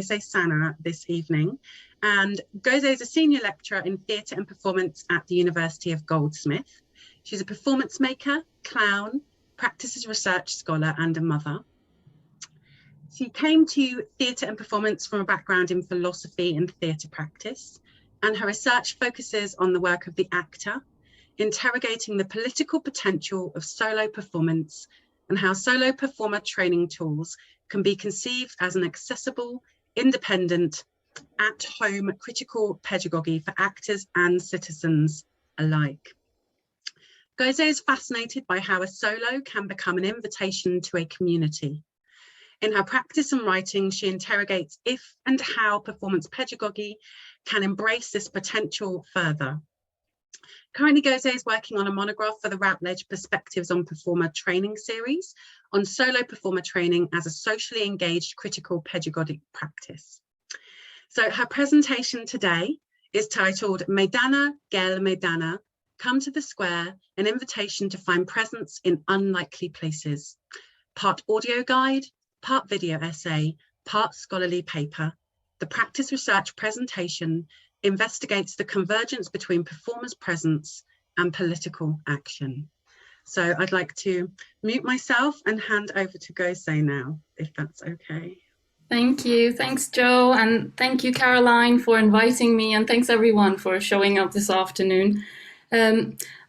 Sana this evening, and Göze is a senior lecturer in theatre and performance at the University of Goldsmiths. She's a performance maker, clown, practices research scholar, and a mother. She came to theatre and performance from a background in philosophy and theatre practice, and her research focuses on the work of the actor, interrogating the political potential of solo performance and how solo performer training tools can be conceived as an accessible, independent, at-home critical pedagogy for actors and citizens alike. Göze is fascinated by how a solo can become an invitation to a community. In her practice and writing, she interrogates if and how performance pedagogy can embrace this potential further. Currently, Göze is working on a monograph for the Routledge Perspectives on Performer Training series on solo performer training as a socially engaged critical pedagogic practice. So her presentation today is titled Meydana, Gel Meydana, Come to the Square, an invitation to find presence in unlikely places. Part audio guide, part video essay, part scholarly paper. The practice research presentation investigates the convergence between performers' presence and political action. So I'd like to mute myself and hand over to Göze now, if that's okay. Thank you. Thanks, Jo. And thank you, Caroline, for inviting me. And thanks, everyone, for showing up this afternoon.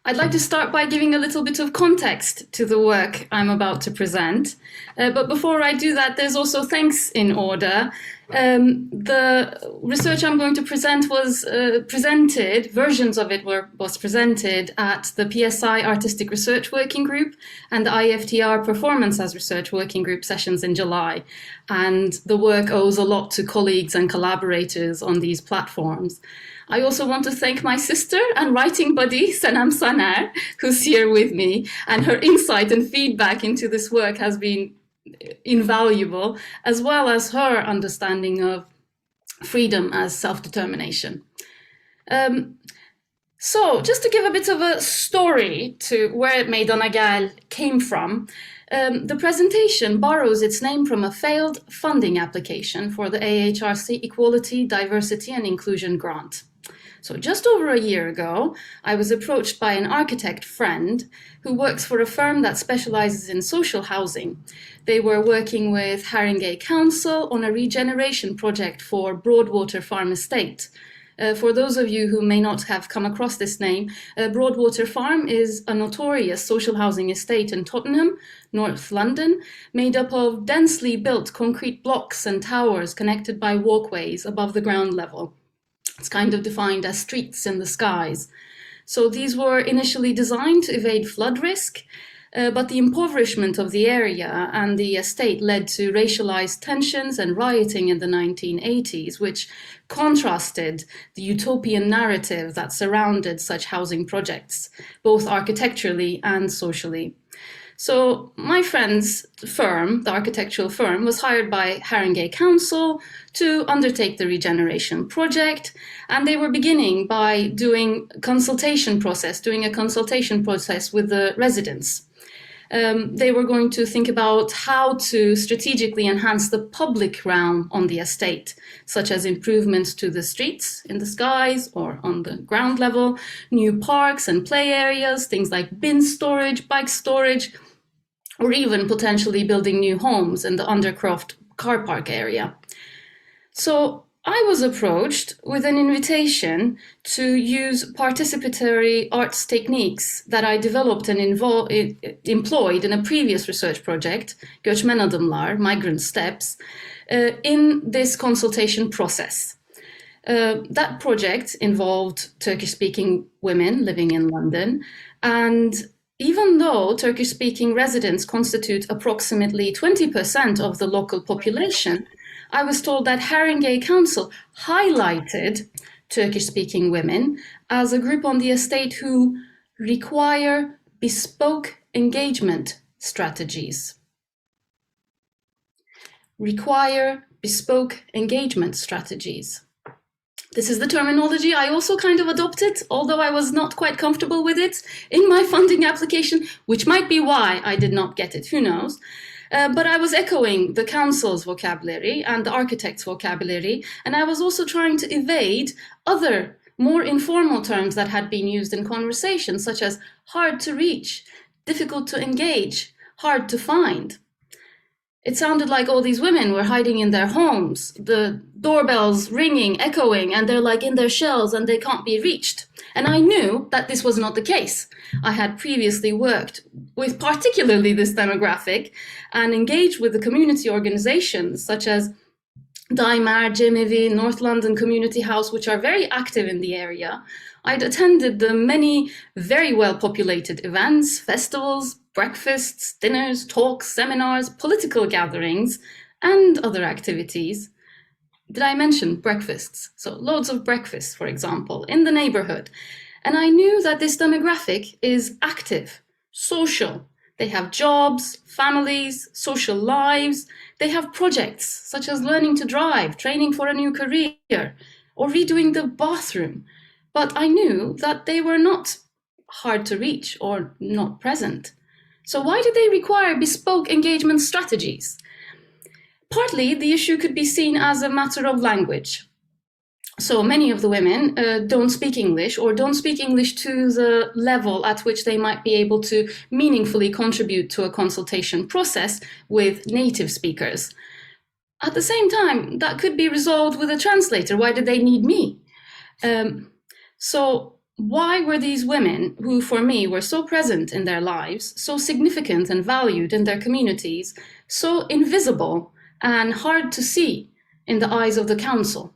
I'd like to start by giving a little bit of context to the work I'm about to present. But before I do that, there's also thanks in order. The research I'm going to present was versions of it was presented at the PSI Artistic Research Working Group and the IFTR Performance as Research Working Group sessions in July. And the work owes a lot to colleagues and collaborators on these platforms. I also want to thank my sister and writing buddy, Senem Saner, who's here with me, and her insight and feedback into this work has been invaluable, as well as her understanding of freedom as self-determination. So just to give a bit of a story to where Meydana Gel came from, the presentation borrows its name from a failed funding application for the AHRC Equality, Diversity and Inclusion Grant. So just over a year ago, I was approached by an architect friend who works for a firm that specializes in social housing. They were working with Haringey Council on a regeneration project for Broadwater Farm Estate. For those of you who may not have come across this name, Broadwater Farm is a notorious social housing estate in Tottenham, North London, made up of densely built concrete blocks and towers connected by walkways above the ground level. It's kind of defined as streets in the skies. So these were initially designed to evade flood risk, but the impoverishment of the area and the estate led to racialized tensions and rioting in the 1980s, which contrasted the utopian narrative that surrounded such housing projects, both architecturally and socially. So my friend's firm, the architectural firm, was hired by Haringey Council to undertake the regeneration project, and they were beginning by doing a consultation process with the residents. They were going to think about how to strategically enhance the public realm on the estate, such as improvements to the streets in the skies or on the ground level, new parks and play areas, things like bin storage, bike storage, or even potentially building new homes in the Undercroft car park area. So I was approached with an invitation to use participatory arts techniques that I developed and employed in a previous research project, Göçmen Adımlar, Migrant Steps, in this consultation process. That project involved Turkish-speaking women living in London, and even though Turkish-speaking residents constitute approximately 20% of the local population, I was told that Haringey Council highlighted Turkish-speaking women as a group on the estate who require bespoke engagement strategies. Require bespoke engagement strategies. This is the terminology I also kind of adopted, although I was not quite comfortable with it in my funding application, which might be why I did not get it, who knows. But I was echoing the council's vocabulary and the architect's vocabulary, and I was also trying to evade other more informal terms that had been used in conversation, such as hard to reach, difficult to engage, hard to find. It sounded like all these women were hiding in their homes, the doorbells ringing, echoing, and they're like in their shells and they can't be reached. And I knew that this was not the case. I had previously worked with particularly this demographic and engaged with the community organizations such as Daimar, Cemevi, North London Community House, which are very active in the area. I'd attended the many very well-populated events, festivals, breakfasts, dinners, talks, seminars, political gatherings, and other activities. Did I mention breakfasts? So loads of breakfasts, for example, in the neighborhood. And I knew that this demographic is active, social. They have jobs, families, social lives. They have projects such as learning to drive, training for a new career, or redoing the bathroom. But I knew that they were not hard to reach or not present. So why did they require bespoke engagement strategies? Partly, the issue could be seen as a matter of language. So many of the women don't speak English or don't speak English to the level at which they might be able to meaningfully contribute to a consultation process with native speakers. At the same time, that could be resolved with a translator. Why did they need me? So why were these women, who for me were so present in their lives, so significant and valued in their communities, so invisible and hard to see in the eyes of the council?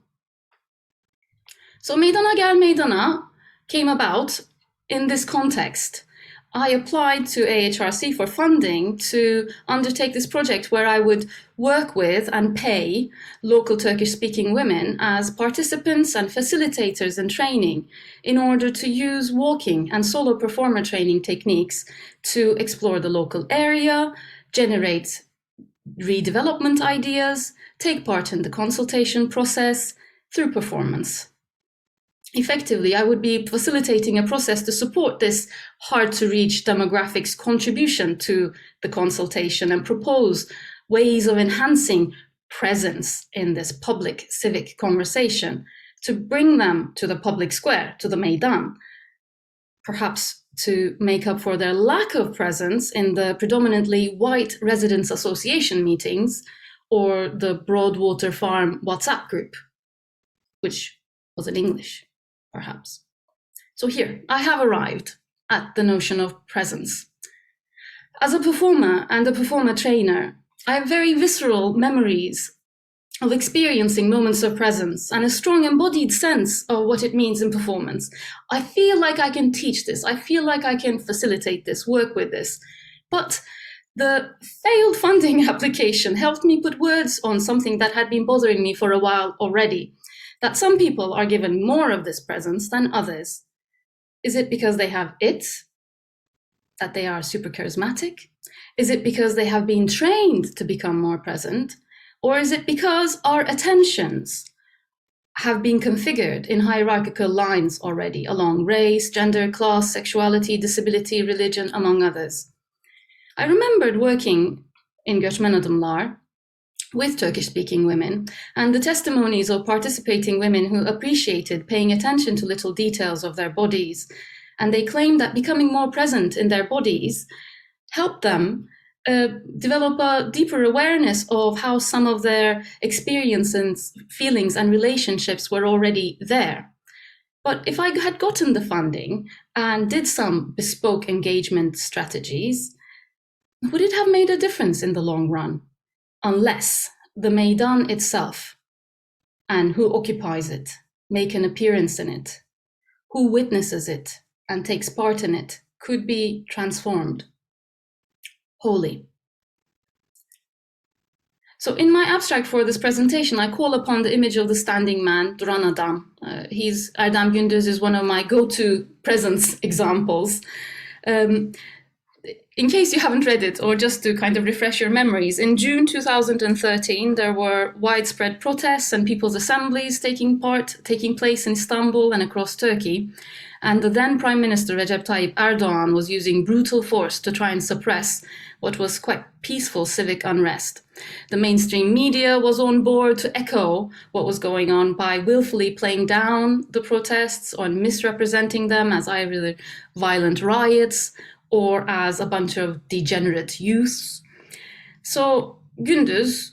So Meydana Gel Meydana came about in this context. I applied to AHRC for funding to undertake this project where I would work with and pay local Turkish-speaking women as participants and facilitators in training in order to use walking and solo performer training techniques to explore the local area, generate redevelopment ideas, take part in the consultation process through performance. Effectively, I would be facilitating a process to support this hard-to-reach demographics contribution to the consultation and propose ways of enhancing presence in this public civic conversation to bring them to the public square, to the meydan, perhaps to make up for their lack of presence in the predominantly white residents' association meetings or the Broadwater farm WhatsApp group, which was in English. Perhaps. So here, I have arrived at the notion of presence. As a performer and a performer trainer, I have very visceral memories of experiencing moments of presence and a strong embodied sense of what it means in performance. I feel like I can teach this. I feel like I can facilitate this, work with this. But the failed funding application helped me put words on something that had been bothering me for a while already. That some people are given more of this presence than others. Is it because they have it? That they are super charismatic? Is it because they have been trained to become more present? Or is it because our attentions have been configured in hierarchical lines already along race, gender, class, sexuality, disability, religion, among others? I remembered working in Göçmen Adımlar with Turkish-speaking women, and the testimonies of participating women who appreciated paying attention to little details of their bodies. And they claimed that becoming more present in their bodies helped them develop a deeper awareness of how some of their experiences, feelings, and relationships were already there. But if I had gotten the funding and did some bespoke engagement strategies, would it have made a difference in the long run? Unless the meydan itself and who occupies it make an appearance in it, who witnesses it and takes part in it could be transformed wholly. So in my abstract for this presentation, I call upon the image of the standing man, Duran Adam. Erdem Gündüz is one of my go-to presence examples. In case you haven't read it, or just to kind of refresh your memories, in June 2013, there were widespread protests and people's assemblies taking place in Istanbul and across Turkey. And the then Prime Minister Recep Tayyip Erdoğan was using brutal force to try and suppress what was quite peaceful civic unrest. The mainstream media was on board to echo what was going on by willfully playing down the protests or misrepresenting them as either violent riots or as a bunch of degenerate youths. So Gündüz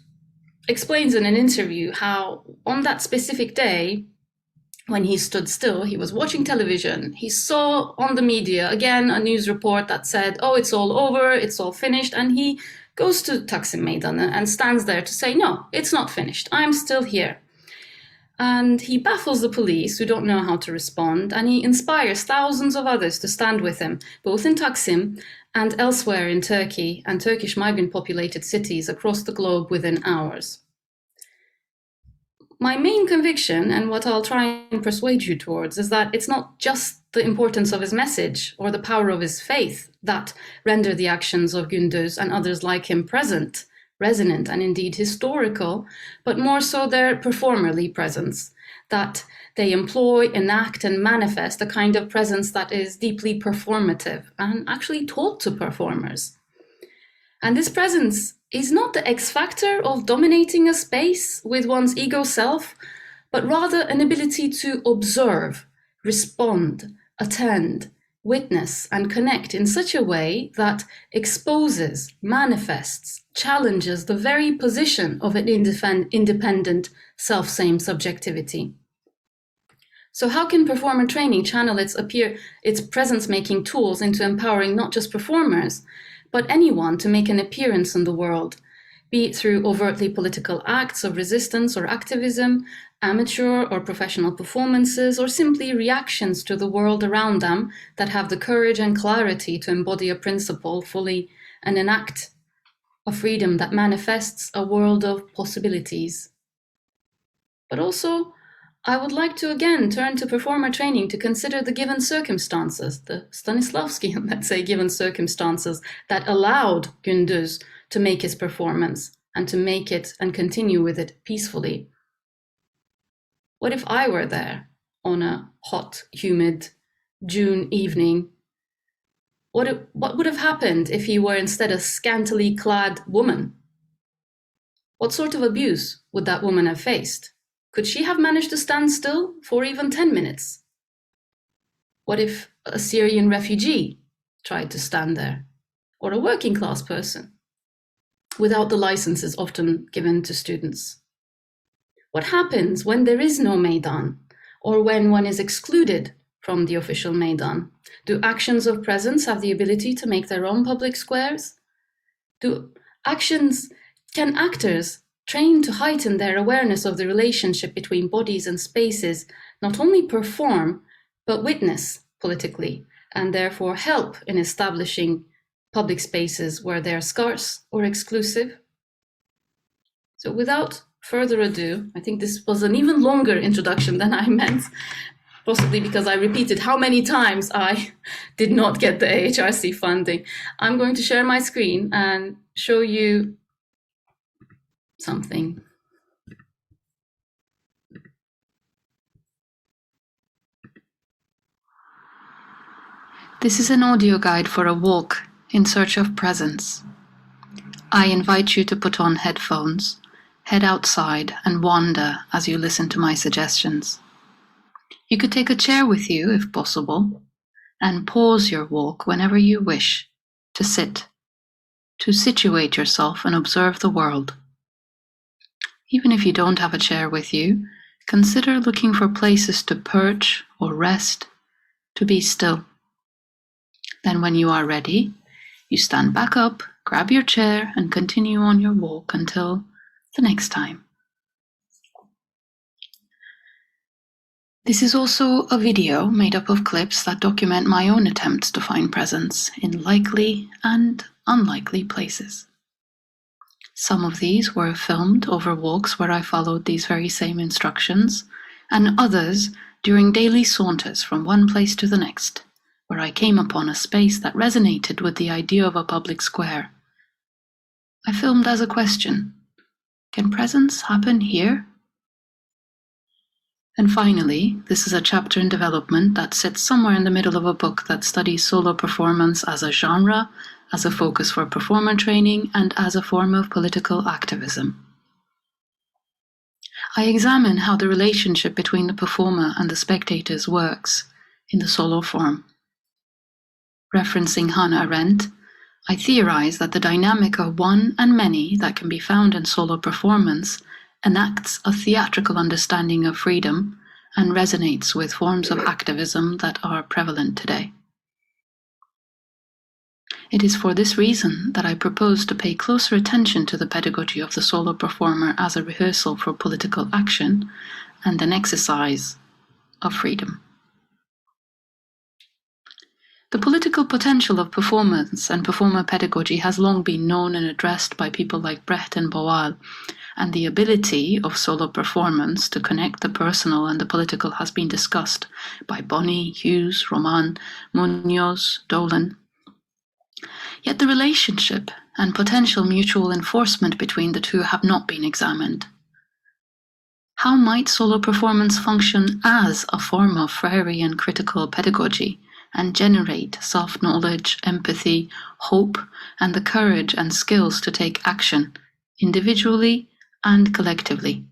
explains in an interview how on that specific day, when he stood still, he was watching television. He saw on the media, again, a news report that said, oh, it's all over, it's all finished. And he goes to Taksim Meydana and stands there to say, no, it's not finished. I'm still here. And he baffles the police, who don't know how to respond, and he inspires thousands of others to stand with him, both in Taksim and elsewhere in Turkey and Turkish migrant-populated cities across the globe within hours. My main conviction, and what I'll try and persuade you towards, is that it's not just the importance of his message or the power of his faith that render the actions of Gündüz and others like him present, resonant, and indeed historical, but more so their performerly presence, that they employ, enact, and manifest a kind of presence that is deeply performative and actually taught to performers. And this presence is not the X factor of dominating a space with one's ego self, but rather an ability to observe, respond, attend, witness, and connect in such a way that exposes, manifests, challenges the very position of an independent, self-same subjectivity. So how can performer training channel its presence-making tools into empowering not just performers, but anyone to make an appearance in the world, be it through overtly political acts of resistance or activism, amateur or professional performances, or simply reactions to the world around them that have the courage and clarity to embody a principle fully and enact a freedom that manifests a world of possibilities. But also, I would like to again turn to performer training to consider the given circumstances, the Stanislavskian, let's say, given circumstances that allowed Gündüz to make his performance and to make it and continue with it peacefully. What if I were there on a hot, humid June evening? What would have happened if he were instead a scantily clad woman? What sort of abuse would that woman have faced? Could she have managed to stand still for even 10 minutes? What if a Syrian refugee tried to stand there, or a working class person, without the licenses often given to students? What happens when there is no meydan, or when one is excluded from the official meydan? Do actions of presence have the ability to make their own public squares? Can actors trained to heighten their awareness of the relationship between bodies and spaces not only perform, but witness politically, and therefore help in establishing public spaces where they are scarce or exclusive? So without further ado, I think this was an even longer introduction than I meant, possibly because I repeated how many times I did not get the AHRC funding. I'm going to share my screen and show you something. This is an audio guide for a walk in search of presence. I invite you to put on headphones, head outside, and wander as you listen to my suggestions. You could take a chair with you, if possible, and pause your walk whenever you wish to sit, to situate yourself and observe the world. Even if you don't have a chair with you, consider looking for places to perch or rest, to be still. Then when you are ready, you stand back up, grab your chair, and continue on your walk until the next time. This is also a video made up of clips that document my own attempts to find presence in likely and unlikely places. Some of these were filmed over walks where I followed these very same instructions, and others during daily saunters from one place to the next, where I came upon a space that resonated with the idea of a public square. I filmed as a question: can presence happen here? And finally, this is a chapter in development that sits somewhere in the middle of a book that studies solo performance as a genre as a focus for performer training, and as a form of political activism. I examine how the relationship between the performer and the spectators works in the solo form. Referencing Hannah Arendt, I theorize that the dynamic of one and many that can be found in solo performance enacts a theatrical understanding of freedom and resonates with forms of activism that are prevalent today. It is for this reason that I propose to pay closer attention to the pedagogy of the solo performer as a rehearsal for political action and an exercise of freedom. The political potential of performance and performer pedagogy has long been known and addressed by people like Brecht and Boal, and the ability of solo performance to connect the personal and the political has been discussed by Bonney, Hughes, Roman, Munoz, Dolan. Yet the relationship and potential mutual enforcement between the two have not been examined. How might solo performance function as a form of Freirean critical pedagogy and generate self-knowledge, empathy, hope, and the courage and skills to take action, individually and collectively?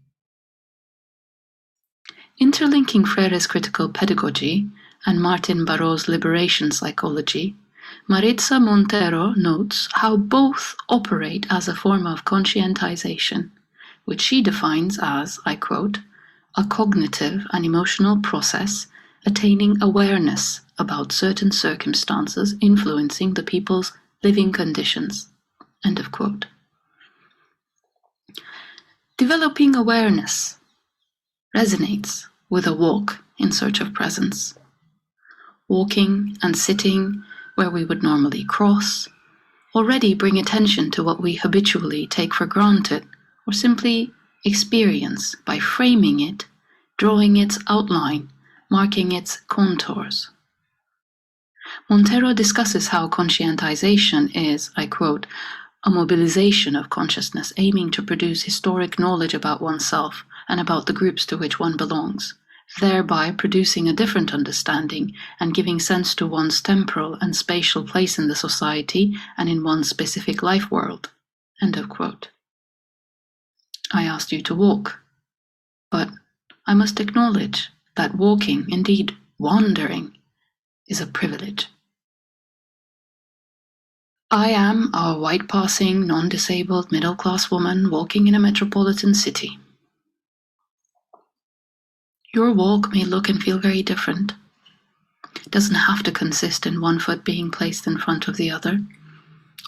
Interlinking Freire's critical pedagogy and Martin Barro's liberation psychology, Maritza Montero notes how both operate as a form of conscientization, which she defines as, I quote, a cognitive and emotional process attaining awareness about certain circumstances influencing the people's living conditions, end of quote. Developing awareness resonates with a walk in search of presence. Walking and sitting where we would normally cross already bring attention to what we habitually take for granted or simply experience by framing it, drawing its outline, marking its contours. Montero discusses how conscientization is, I quote, a mobilization of consciousness aiming to produce historic knowledge about oneself and about the groups to which one belongs, thereby producing a different understanding and giving sense to one's temporal and spatial place in the society and in one's specific life world, end of quote. I asked you to walk, but I must acknowledge that walking, indeed wandering, is a privilege. I am a white-passing, non-disabled, middle-class woman walking in a metropolitan city. Your walk may look and feel very different. It doesn't have to consist in one foot being placed in front of the other,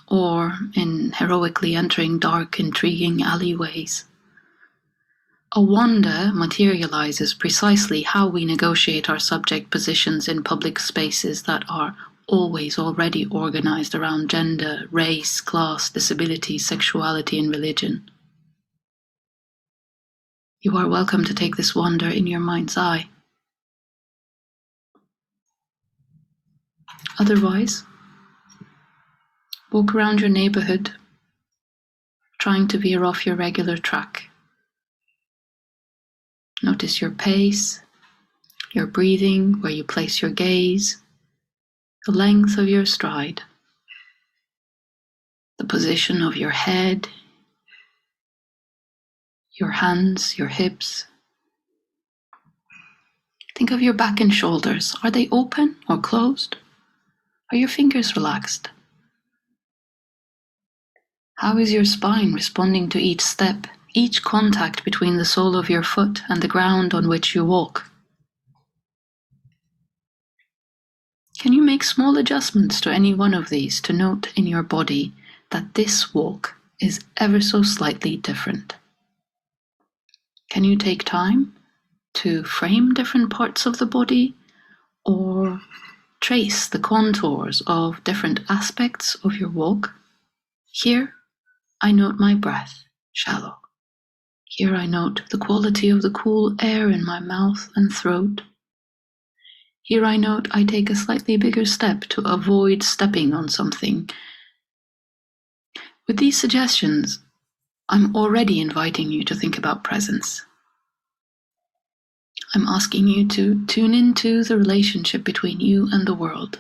or in heroically entering dark, intriguing alleyways. A wander materializes precisely how we negotiate our subject positions in public spaces that are always already organized around gender, race, class, disability, sexuality, and religion. You are welcome to take this wander in your mind's eye. Otherwise, walk around your neighborhood, trying to veer off your regular track. Notice your pace, your breathing, where you place your gaze, the length of your stride, the position of your head, your hands, your hips. Think of your back and shoulders. Are they open or closed? Are your fingers relaxed? How is your spine responding to each step, each contact between the sole of your foot and the ground on which you walk? Can you make small adjustments to any one of these to note in your body that this walk is ever so slightly different? Can you take time to frame different parts of the body or trace the contours of different aspects of your walk? Here, I note my breath, shallow. Here I note the quality of the cool air in my mouth and throat. Here I note I take a slightly bigger step to avoid stepping on something. With these suggestions, I'm already inviting you to think about presence. I'm asking you to tune into the relationship between you and the world.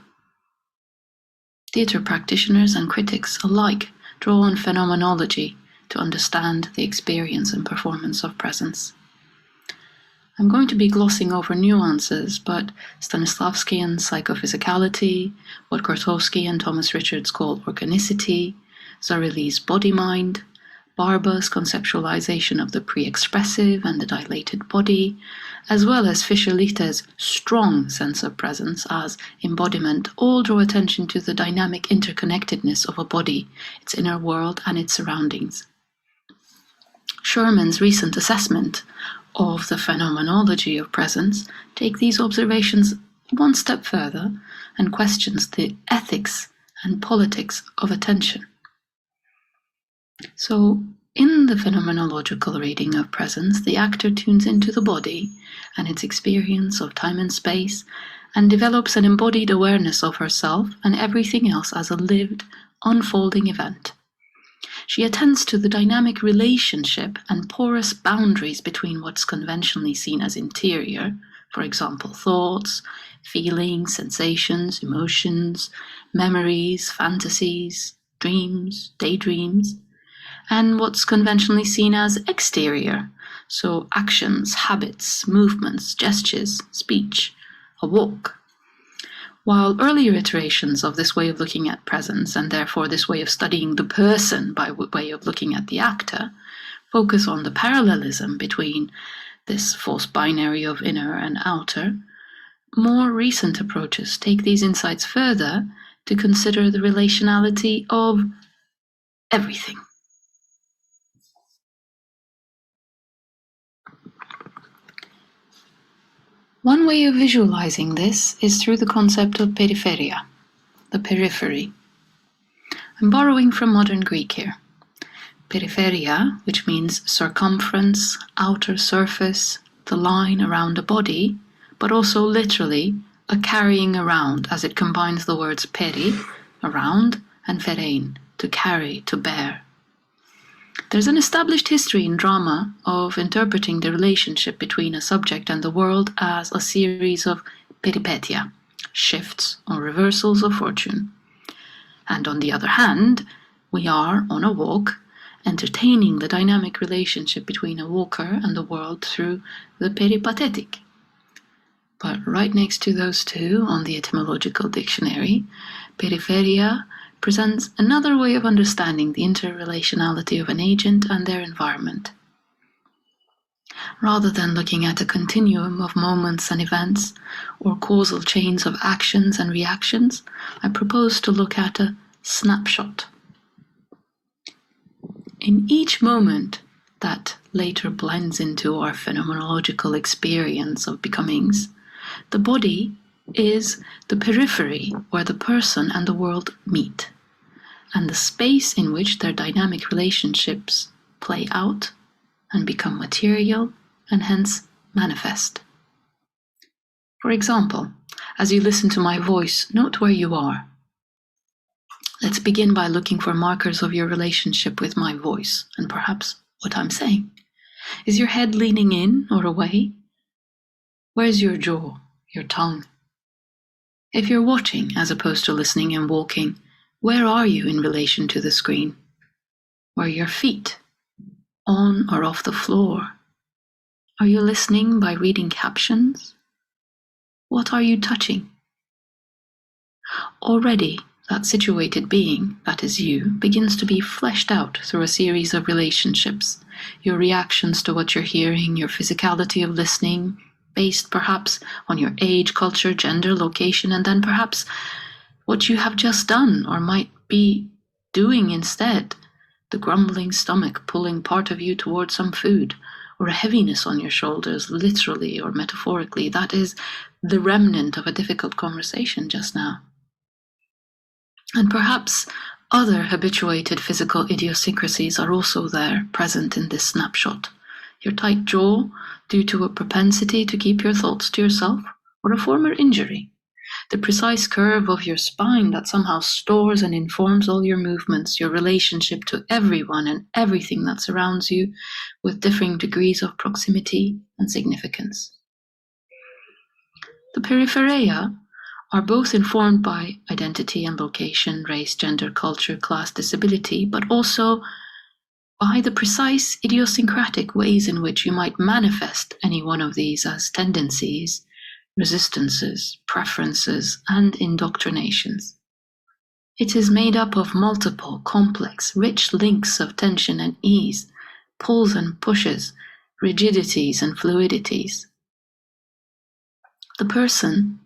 Theatre practitioners and critics alike draw on phenomenology to understand the experience and performance of presence. I'm going to be glossing over nuances, but Stanislavskian psychophysicality, what Grotowski and Thomas Richards call organicity, Zarili's body-mind, Barba's conceptualization of the pre-expressive and the dilated body, as well as Fischer-Lichter's strong sense of presence as embodiment, all draw attention to the dynamic interconnectedness of a body, its inner world and its surroundings. Sherman's recent assessment of the phenomenology of presence take these observations one step further and questions the ethics and politics of attention. So, in the phenomenological reading of presence, the actor tunes into the body and its experience of time and space and develops an embodied awareness of herself and everything else as a lived, unfolding event. She attends to the dynamic relationship and porous boundaries between what's conventionally seen as interior, for example, thoughts, feelings, sensations, emotions, memories, fantasies, dreams, daydreams, and what's conventionally seen as exterior, so actions, habits, movements, gestures, speech, a walk. While earlier iterations of this way of looking at presence, and therefore this way of studying the person by way of looking at the actor, focus on the parallelism between this false binary of inner and outer, more recent approaches take these insights further to consider the relationality of everything. One way of visualizing this is through the concept of peripheria, the periphery. I'm borrowing from modern Greek here. Peripheria, which means circumference, outer surface, the line around a body, but also literally a carrying around, as it combines the words peri, around, and pherein, to carry, to bear. There's an established history in drama of interpreting the relationship between a subject and the world as a series of peripetia, shifts or reversals of fortune. And on the other hand, we are on a walk, entertaining the dynamic relationship between a walker and the world through the peripatetic. But right next to those two, on the etymological dictionary, peripheria presents another way of understanding the interrelationality of an agent and their environment. Rather than looking at a continuum of moments and events, or causal chains of actions and reactions, I propose to look at a snapshot. In each moment that later blends into our phenomenological experience of becomings, the body is the periphery where the person and the world meet, and the space in which their dynamic relationships play out and become material and hence manifest. For example, as you listen to my voice, note where you are. Let's begin by looking for markers of your relationship with my voice and perhaps what I'm saying. Is your head leaning in or away? Where's your jaw, your tongue? If you're watching as opposed to listening and walking, where are you in relation to the screen? Where are your feet? On or off the floor? Are you listening by reading captions? What are you touching? Already, that situated being, that is you, begins to be fleshed out through a series of relationships, your reactions to what you're hearing, your physicality of listening, based perhaps on your age, culture, gender, location, and then perhaps what you have just done or might be doing instead, the grumbling stomach pulling part of you towards some food, or a heaviness on your shoulders, literally or metaphorically, that is the remnant of a difficult conversation just now. And perhaps other habituated physical idiosyncrasies are also there, present in this snapshot. Your tight jaw, due to a propensity to keep your thoughts to yourself, or a former injury. The precise curve of your spine that somehow stores and informs all your movements, your relationship to everyone and everything that surrounds you, with differing degrees of proximity and significance. The peripheria are both informed by identity and location, race, gender, culture, class, disability, but also by the precise idiosyncratic ways in which you might manifest any one of these as tendencies, resistances, preferences, and indoctrinations. It is made up of multiple, complex, rich links of tension and ease, pulls and pushes, rigidities and fluidities. The person,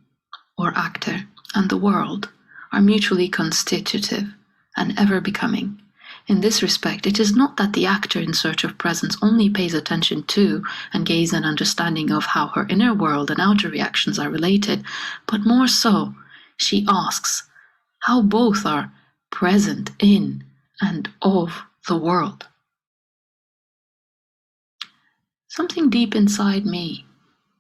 or actor, and the world are mutually constitutive and ever becoming. In this respect, it is not that the actor in search of presence only pays attention to and gains an understanding of how her inner world and outer reactions are related, but more so, she asks how both are present in and of the world. Something deep inside me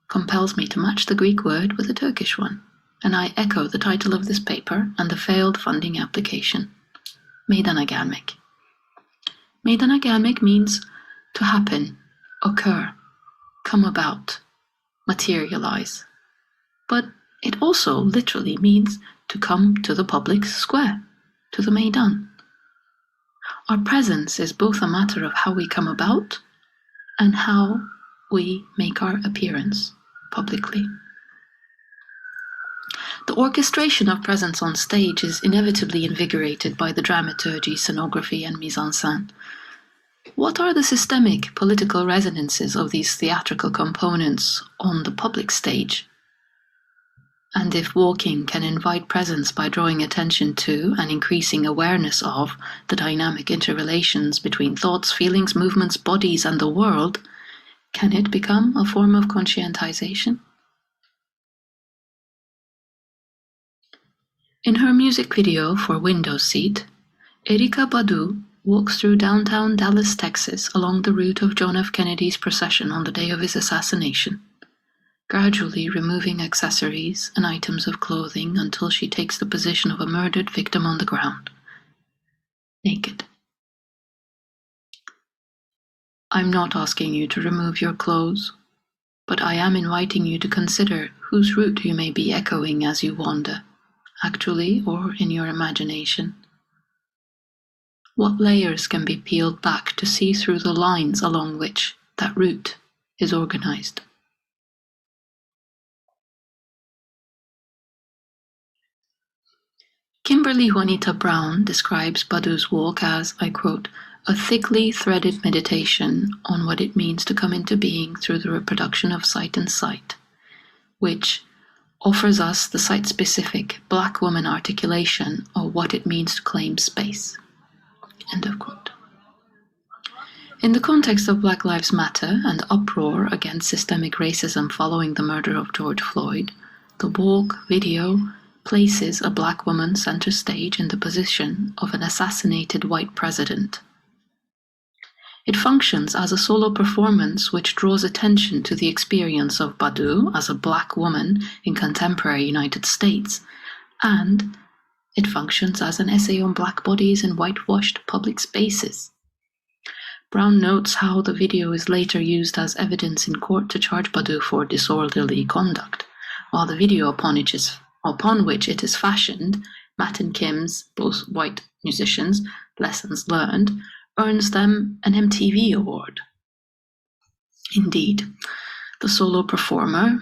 compels me to match the Greek word with a Turkish one, and I echo the title of this paper and the failed funding application, Meydana gelmek. Meydana gelmek means to happen, occur, come about, materialize. But it also literally means to come to the public square, to the meydan. Our presence is both a matter of how we come about and how we make our appearance publicly. The orchestration of presence on stage is inevitably invigorated by the dramaturgy, scenography, and mise en scène. What are the systemic political resonances of these theatrical components on the public stage? And if walking can invite presence by drawing attention to and increasing awareness of the dynamic interrelations between thoughts, feelings, movements, bodies, and the world, can it become a form of conscientization? In her music video for Window Seat, Erykah Badu walks through downtown Dallas, Texas, along the route of John F. Kennedy's procession on the day of his assassination, gradually removing accessories and items of clothing until she takes the position of a murdered victim on the ground, naked. I'm not asking you to remove your clothes, but I am inviting you to consider whose route you may be echoing as you wander, actually or in your imagination. What layers can be peeled back to see through the lines along which that route is organized? Kimberly Juanita Brown describes Badu's walk as, I quote, a thickly threaded meditation on what it means to come into being through the reproduction of sight and sight, which offers us the site-specific Black woman articulation of what it means to claim space. End of quote. In the context of Black Lives Matter and uproar against systemic racism following the murder of George Floyd, the walk video places a Black woman center stage in the position of an assassinated white president. It functions as a solo performance which draws attention to the experience of Badu as a Black woman in contemporary United States, and it functions as an essay on Black bodies in whitewashed public spaces. Brown notes how the video is later used as evidence in court to charge Badu for disorderly conduct, while the video upon which it is fashioned, Matt and Kim's, both white musicians, Lessons Learned, earns them an MTV award. Indeed, the solo performer,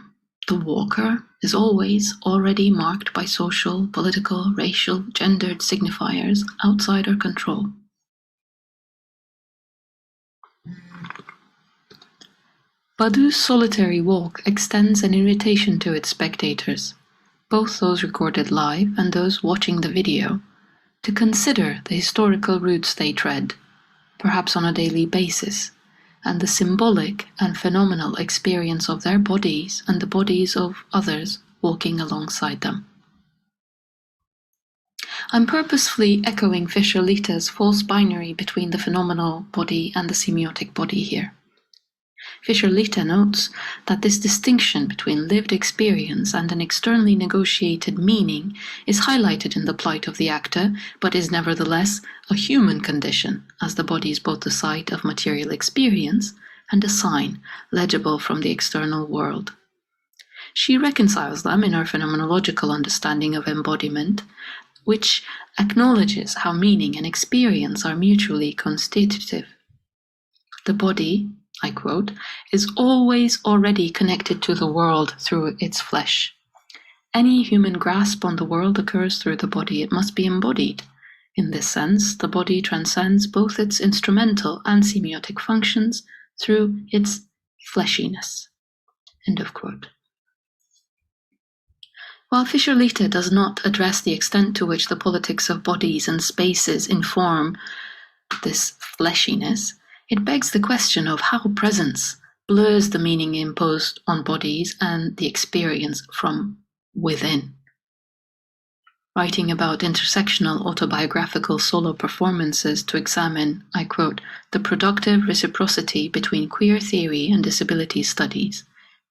the walker, is always already marked by social, political, racial, gendered signifiers outside our control. Badu's solitary walk extends an invitation to its spectators, both those recorded live and those watching the video, to consider the historical routes they tread, perhaps on a daily basis, and the symbolic and phenomenal experience of their bodies and the bodies of others walking alongside them. I'm purposefully echoing Fischer-Lita's false binary between the phenomenal body and the semiotic body here. Fischer-Lita notes that this distinction between lived experience and an externally negotiated meaning is highlighted in the plight of the actor, but is nevertheless a human condition, as the body is both the site of material experience and a sign legible from the external world. She reconciles them in her phenomenological understanding of embodiment, which acknowledges how meaning and experience are mutually constitutive. The body, I quote, is always already connected to the world through its flesh. Any human grasp on the world occurs through the body. It must be embodied. In this sense, the body transcends both its instrumental and semiotic functions through its fleshiness. End of quote. While Fischer-Lichte does not address the extent to which the politics of bodies and spaces inform this fleshiness, it begs the question of how presence blurs the meaning imposed on bodies and the experience from within. Writing about intersectional autobiographical solo performances to examine, I quote, the productive reciprocity between queer theory and disability studies,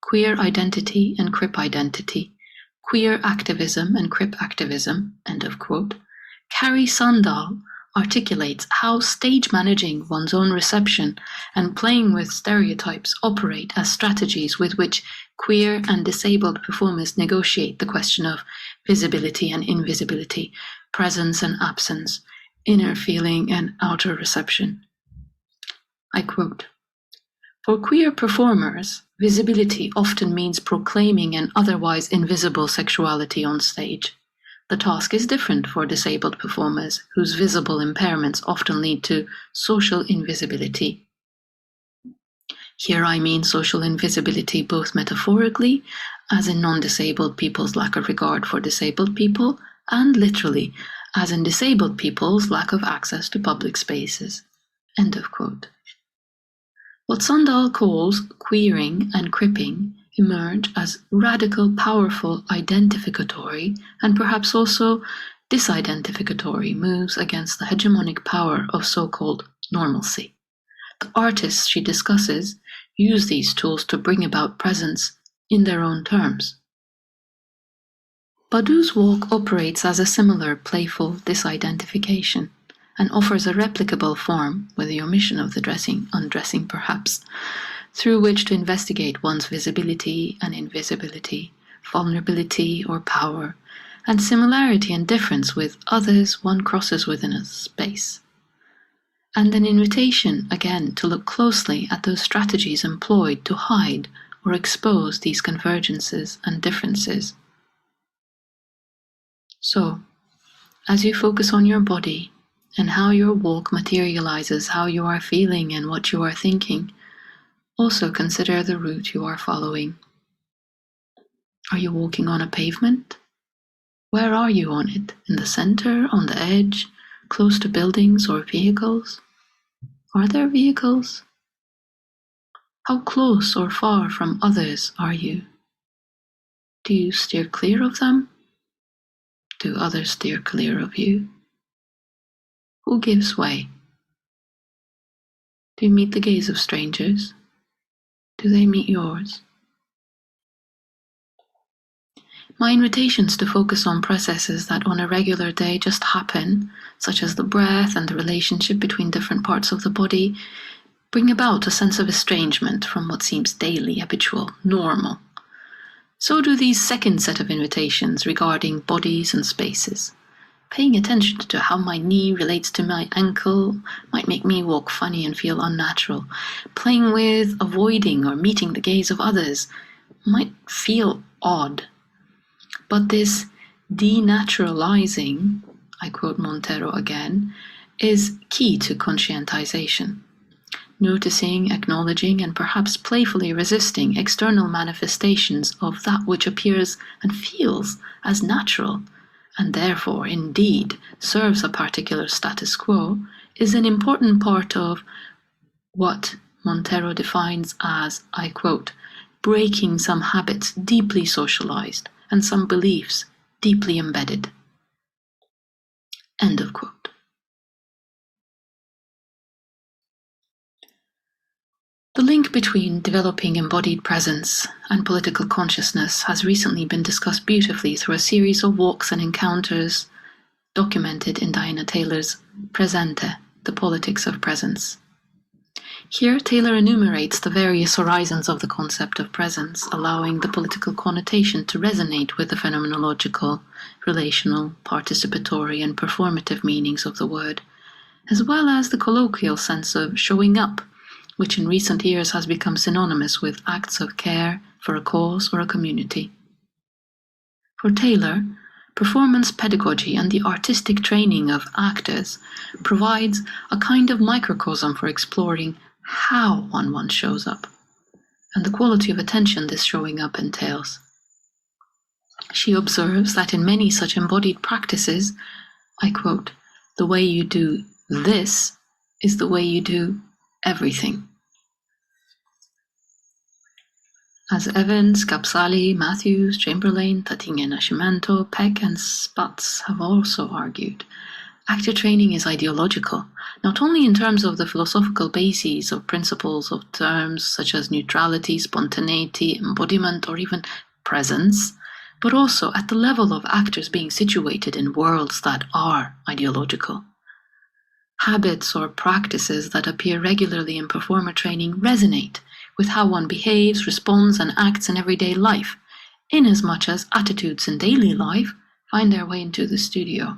queer identity and crip identity, queer activism and crip activism, end of quote, Kaye Shanks articulates how stage managing one's own reception and playing with stereotypes operate as strategies with which queer and disabled performers negotiate the question of visibility and invisibility, presence and absence, inner feeling and outer reception. I quote, for queer performers, visibility often means proclaiming an otherwise invisible sexuality on stage. The task is different for disabled performers, whose visible impairments often lead to social invisibility. Here I mean social invisibility both metaphorically, as in non-disabled people's lack of regard for disabled people, and literally, as in disabled people's lack of access to public spaces. End of quote. What Sandal calls queering and cripping emerge as radical, powerful, identificatory, and perhaps also disidentificatory moves against the hegemonic power of so-called normalcy. The artists she discusses use these tools to bring about presence in their own terms. Badou's walk operates as a similar playful disidentification and offers a replicable form, with the omission of the undressing perhaps, through which to investigate one's visibility and invisibility, vulnerability or power, and similarity and difference with others one crosses within a space. And an invitation, again, to look closely at those strategies employed to hide or expose these convergences and differences. So, as you focus on your body and how your walk materializes how you are feeling and what you are thinking, also consider the route you are following. Are you walking on a pavement? Where are you on it? In the center, on the edge, close to buildings or vehicles? Are there vehicles? How close or far from others are you? Do you steer clear of them? Do others steer clear of you? Who gives way? Do you meet the gaze of strangers? Do they meet yours? My invitations to focus on processes that on a regular day just happen, such as the breath and the relationship between different parts of the body, bring about a sense of estrangement from what seems daily, habitual, normal. So do these second set of invitations regarding bodies and spaces. Paying attention to how my knee relates to my ankle might make me walk funny and feel unnatural. Playing with, avoiding, or meeting the gaze of others might feel odd. But this denaturalizing, I quote Montero again, is key to conscientization. Noticing, acknowledging, and perhaps playfully resisting external manifestations of that which appears and feels as natural, and therefore indeed serves a particular status quo, is an important part of what Montero defines as, I quote, breaking some habits deeply socialized and some beliefs deeply embedded. End of quote. The link between developing embodied presence and political consciousness has recently been discussed beautifully through a series of walks and encounters documented in Diana Taylor's Presente, The Politics of Presence. Here, Taylor enumerates the various horizons of the concept of presence, allowing the political connotation to resonate with the phenomenological, relational, participatory, and performative meanings of the word, as well as the colloquial sense of showing up, which in recent years has become synonymous with acts of care for a cause or a community. For Taylor, performance pedagogy and the artistic training of actors provides a kind of microcosm for exploring how one shows up, and the quality of attention this showing up entails. She observes that in many such embodied practices, I quote, "the way you do this is the way you do everything." As Evans, Capsali, Matthews, Chamberlain, Tatinga Nascimento, Peck, and Spatz have also argued, actor training is ideological, not only in terms of the philosophical bases of principles of terms such as neutrality, spontaneity, embodiment, or even presence, but also at the level of actors being situated in worlds that are ideological. Habits or practices that appear regularly in performer training resonate with how one behaves, responds, and acts in everyday life, inasmuch as attitudes in daily life find their way into the studio.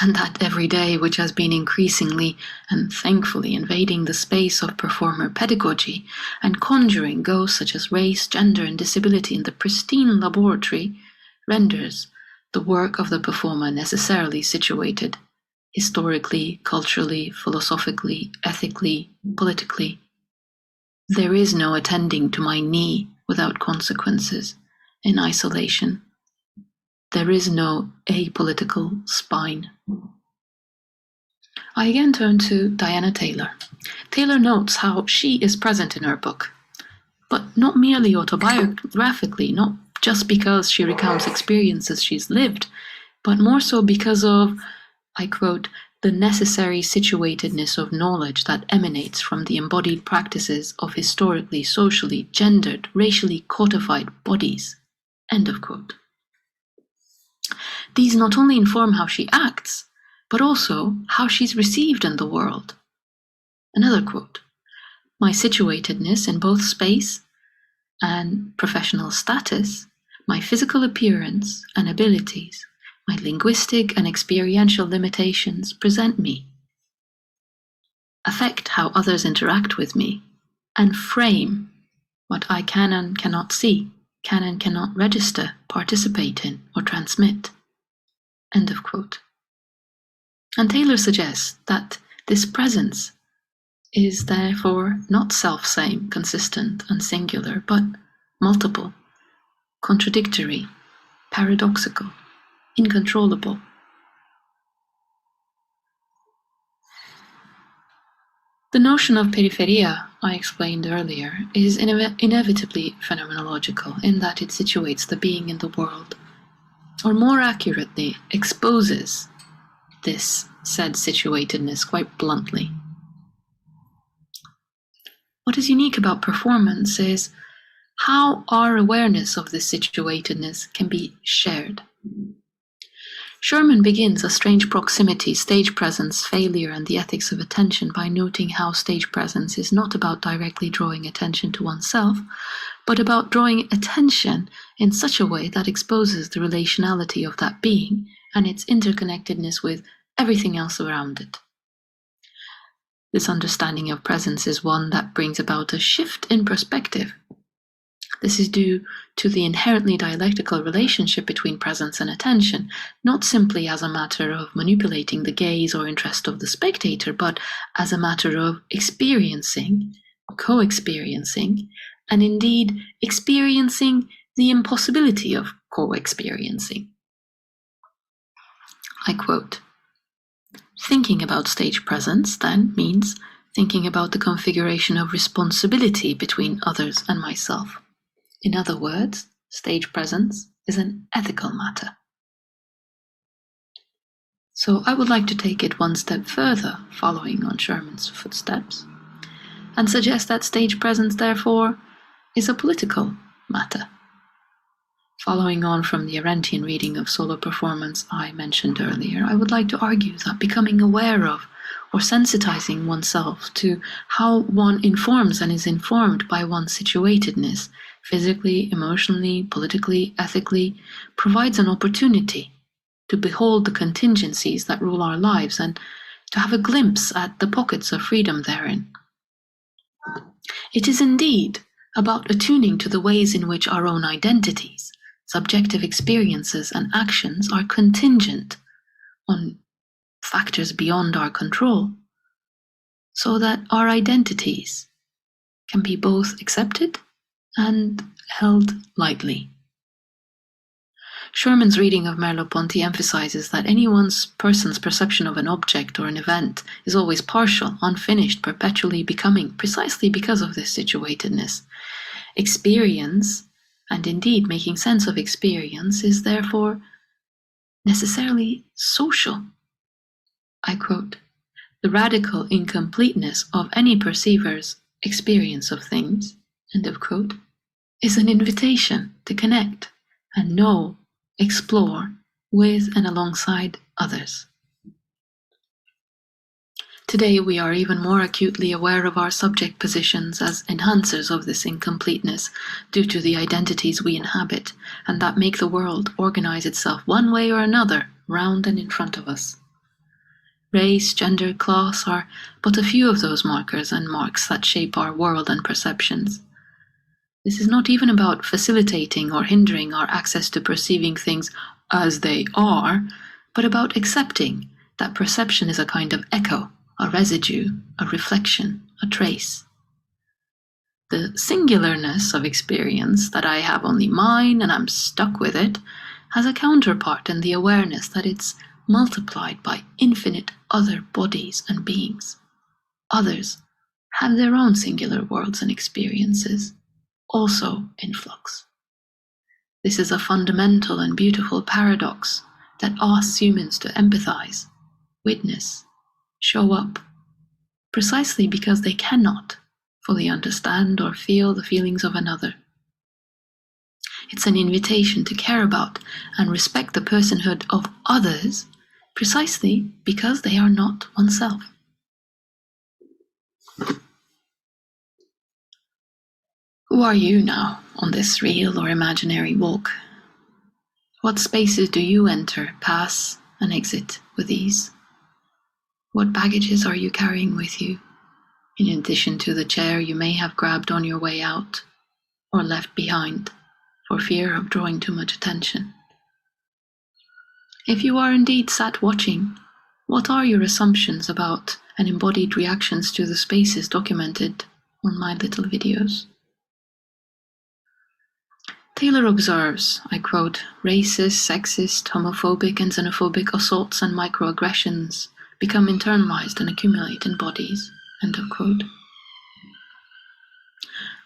And that everyday, which has been increasingly and thankfully invading the space of performer pedagogy and conjuring ghosts such as race, gender, and disability in the pristine laboratory, renders the work of the performer necessarily situated historically, culturally, philosophically, ethically, politically. There is no attending to my knee without consequences, in isolation. There is no apolitical spine. I again turn to Diana Taylor. Taylor notes how she is present in her book, but not merely autobiographically, not just because she recounts experiences she's lived, but more so because of, I quote, "the necessary situatedness of knowledge that emanates from the embodied practices of historically, socially, gendered, racially codified bodies." End of quote. These not only inform how she acts, but also how she's received in the world. Another quote, "My situatedness in both space and professional status, my physical appearance and abilities, my linguistic and experiential limitations present me, affect how others interact with me, and frame what I can and cannot see, can and cannot register, participate in, or transmit." End of quote. And Taylor suggests that this presence is therefore not self-same, consistent, and singular, but multiple, contradictory, paradoxical, uncontrollable. The notion of peripheria, I explained earlier, is inevitably phenomenological in that it situates the being in the world, or more accurately, exposes this said situatedness quite bluntly. What is unique about performance is how our awareness of this situatedness can be shared. Sherman begins A Strange Proximity, Stage Presence, Failure, and the Ethics of Attention by noting how stage presence is not about directly drawing attention to oneself, but about drawing attention in such a way that exposes the relationality of that being and its interconnectedness with everything else around it. This understanding of presence is one that brings about a shift in perspective. This is due to the inherently dialectical relationship between presence and attention, not simply as a matter of manipulating the gaze or interest of the spectator, but as a matter of experiencing, co-experiencing, and indeed experiencing the impossibility of co-experiencing. I quote, "Thinking about stage presence, then, means thinking about the configuration of responsibility between others and myself. In other words, stage presence is an ethical matter." So I would like to take it one step further, following on Sherman's footsteps, and suggest that stage presence, therefore, is a political matter. Following on from the Arendtian reading of solo performance I mentioned earlier, I would like to argue that becoming aware of or sensitizing oneself to how one informs and is informed by one's situatedness, physically, emotionally, politically, ethically, provides an opportunity to behold the contingencies that rule our lives and to have a glimpse at the pockets of freedom therein. It is indeed about attuning to the ways in which our own identities, subjective experiences, and actions are contingent on factors beyond our control, so that our identities can be both accepted and held lightly. Sherman's reading of Merleau-Ponty emphasizes that any one person's perception of an object or an event is always partial, unfinished, perpetually becoming, precisely because of this situatedness. Experience, and indeed making sense of experience, is therefore necessarily social. I quote, "The radical incompleteness of any perceiver's experience of things," end of quote, is an invitation to connect and know, explore with and alongside others. Today we are even more acutely aware of our subject positions as enhancers of this incompleteness due to the identities we inhabit and that make the world organize itself one way or another round and in front of us. Race, gender, class are but a few of those markers and marks that shape our world and perceptions. This is not even about facilitating or hindering our access to perceiving things as they are, but about accepting that perception is a kind of echo, a residue, a reflection, a trace. The singularness of experience, that I have only mine and I'm stuck with it, has a counterpart in the awareness that it's multiplied by infinite other bodies and beings. Others have their own singular worlds and experiences, also in flux. This is a fundamental and beautiful paradox that asks humans to empathize, witness, show up, precisely because they cannot fully understand or feel the feelings of another. It's an invitation to care about and respect the personhood of others precisely because they are not oneself. Who are you now on this real or imaginary walk? What spaces do you enter, pass, and exit with ease? What baggages are you carrying with you, in addition to the chair you may have grabbed on your way out or left behind for fear of drawing too much attention? If you are indeed sat watching, what are your assumptions about and embodied reactions to the spaces documented on my little videos? Taylor observes, I quote, "Racist, sexist, homophobic, and xenophobic assaults and microaggressions become internalized and accumulate in bodies," end of quote.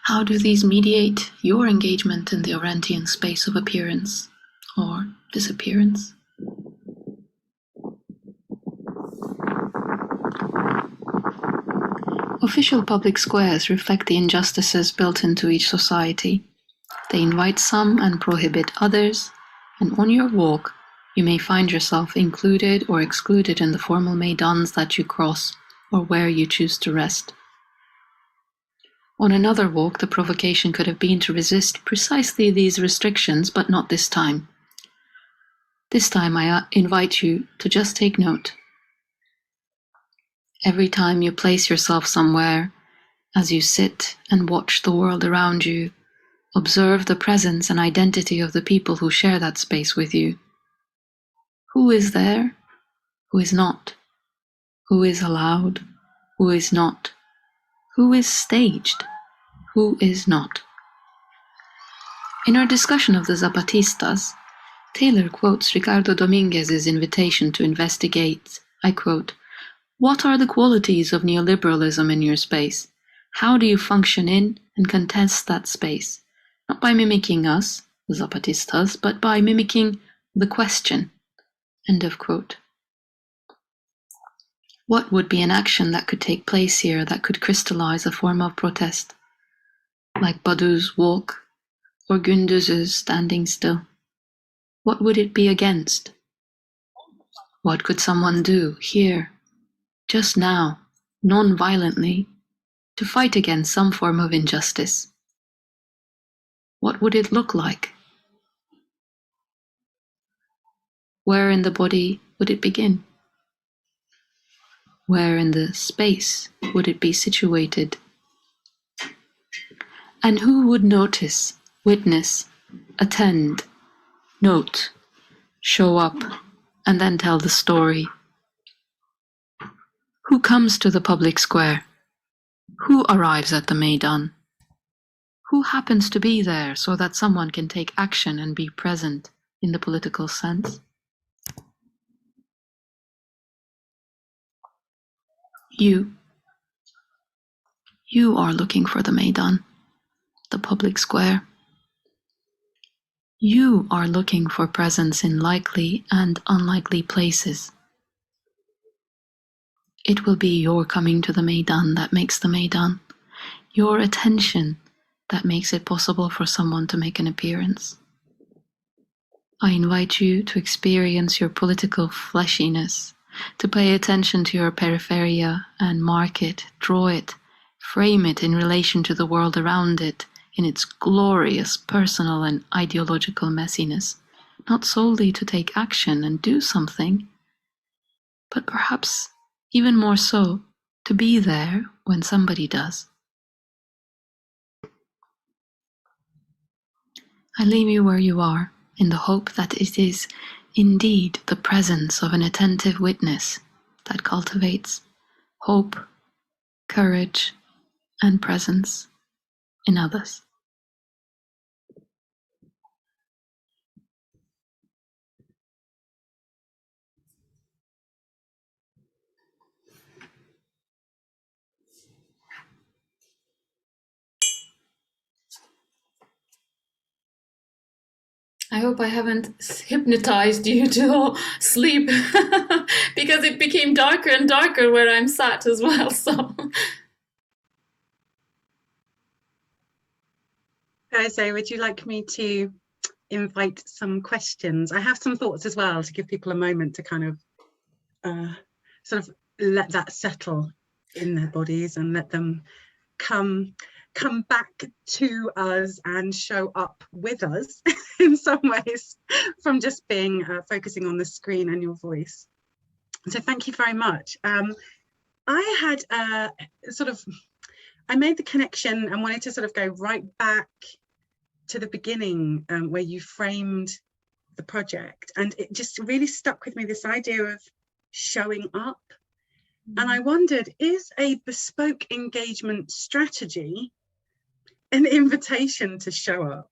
How do these mediate your engagement in the Orentian space of appearance or disappearance? Official public squares reflect the injustices built into each society. They invite some and prohibit others, and on your walk, you may find yourself included or excluded in the formal meydans that you cross or where you choose to rest. On another walk, the provocation could have been to resist precisely these restrictions, but not this time. This time I invite you to just take note. Every time you place yourself somewhere, as you sit and watch the world around you, observe the presence and identity of the people who share that space with you. Who is there? Who is not? Who is allowed? Who is not? Who is staged? Who is not? In our discussion of the Zapatistas, Taylor quotes Ricardo Dominguez's invitation to investigate, I quote, "What are the qualities of neoliberalism in your space? How do you function in and contest that space? Not by mimicking us, the Zapatistas, but by mimicking the question," end of quote. What would be an action that could take place here that could crystallize a form of protest? Like Badiou's walk or Gündüz's standing still? What would it be against? What could someone do here just now, non-violently, to fight against some form of injustice, what would it look like? Where in the body would it begin? Where in the space would it be situated? And who would notice, witness, attend, note, show up, and then tell the story? Who comes to the public square? Who arrives at the meydan? Who happens to be there so that someone can take action and be present in the political sense? You are looking for the meydan, the public square. You are looking for presence in likely and unlikely places. It will be your coming to the meydan that makes the meydan, your attention that makes it possible for someone to make an appearance. I invite you to experience your political fleshiness, to pay attention to your peripheria and mark it, draw it, frame it in relation to the world around it, in its glorious personal and ideological messiness, not solely to take action and do something, but perhaps even more so, to be there when somebody does. I leave you where you are, in the hope that it is indeed the presence of an attentive witness that cultivates hope, courage, and presence in others. I hope I haven't hypnotized you to sleep because it became darker and darker where I'm sat as well. So, Göze, would you like me to invite some questions? I have some thoughts as well to give people a moment to kind of sort of let that settle in their bodies and let them come back to us and show up with us in some ways from just being focusing on the screen and your voice. So thank you very much. I had I made the connection and wanted to sort of go right back to the beginning where you framed the project, and it just really stuck with me, this idea of showing up. And I wondered, is a bespoke engagement strategy an invitation to show up?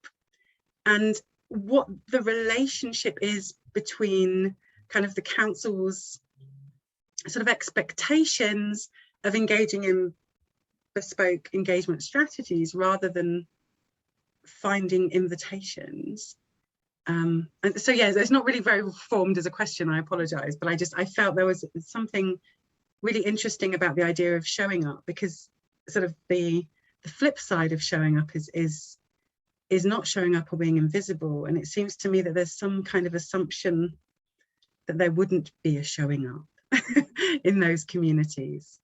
And what the relationship is between kind of the council's sort of expectations of engaging in bespoke engagement strategies rather than finding invitations. And so, yeah, it's not really very formed as a question, I apologize, but I felt there was something really interesting about the idea of showing up, because sort of the flip side of showing up is not showing up or being invisible. And it seems to me that there's some kind of assumption that there wouldn't be a showing up in those communities.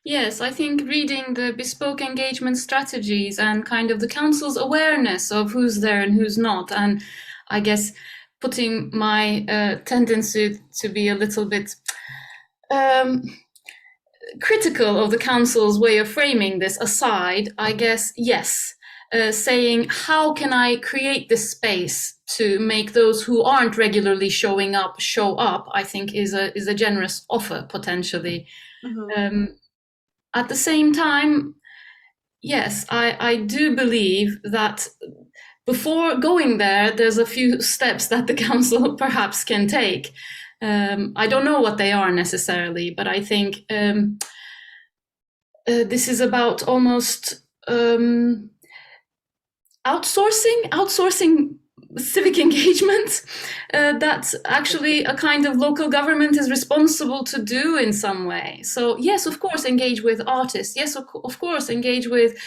yes, I think reading the bespoke engagement strategies and kind of the council's awareness of who's there and who's not, and I guess putting my tendency to be a little bit critical of the council's way of framing this aside, I guess, yes, saying how can I create this space to make those who aren't regularly showing up show up, I think is a generous offer potentially. Mm-hmm. At the same time, yes, I do believe that before going there, there's a few steps that the council perhaps can take. I don't know what they are necessarily, but I think this is about almost outsourcing civic engagement that actually a kind of local government is responsible to do in some way. So yes, of course, engage with artists. Yes, of course, engage with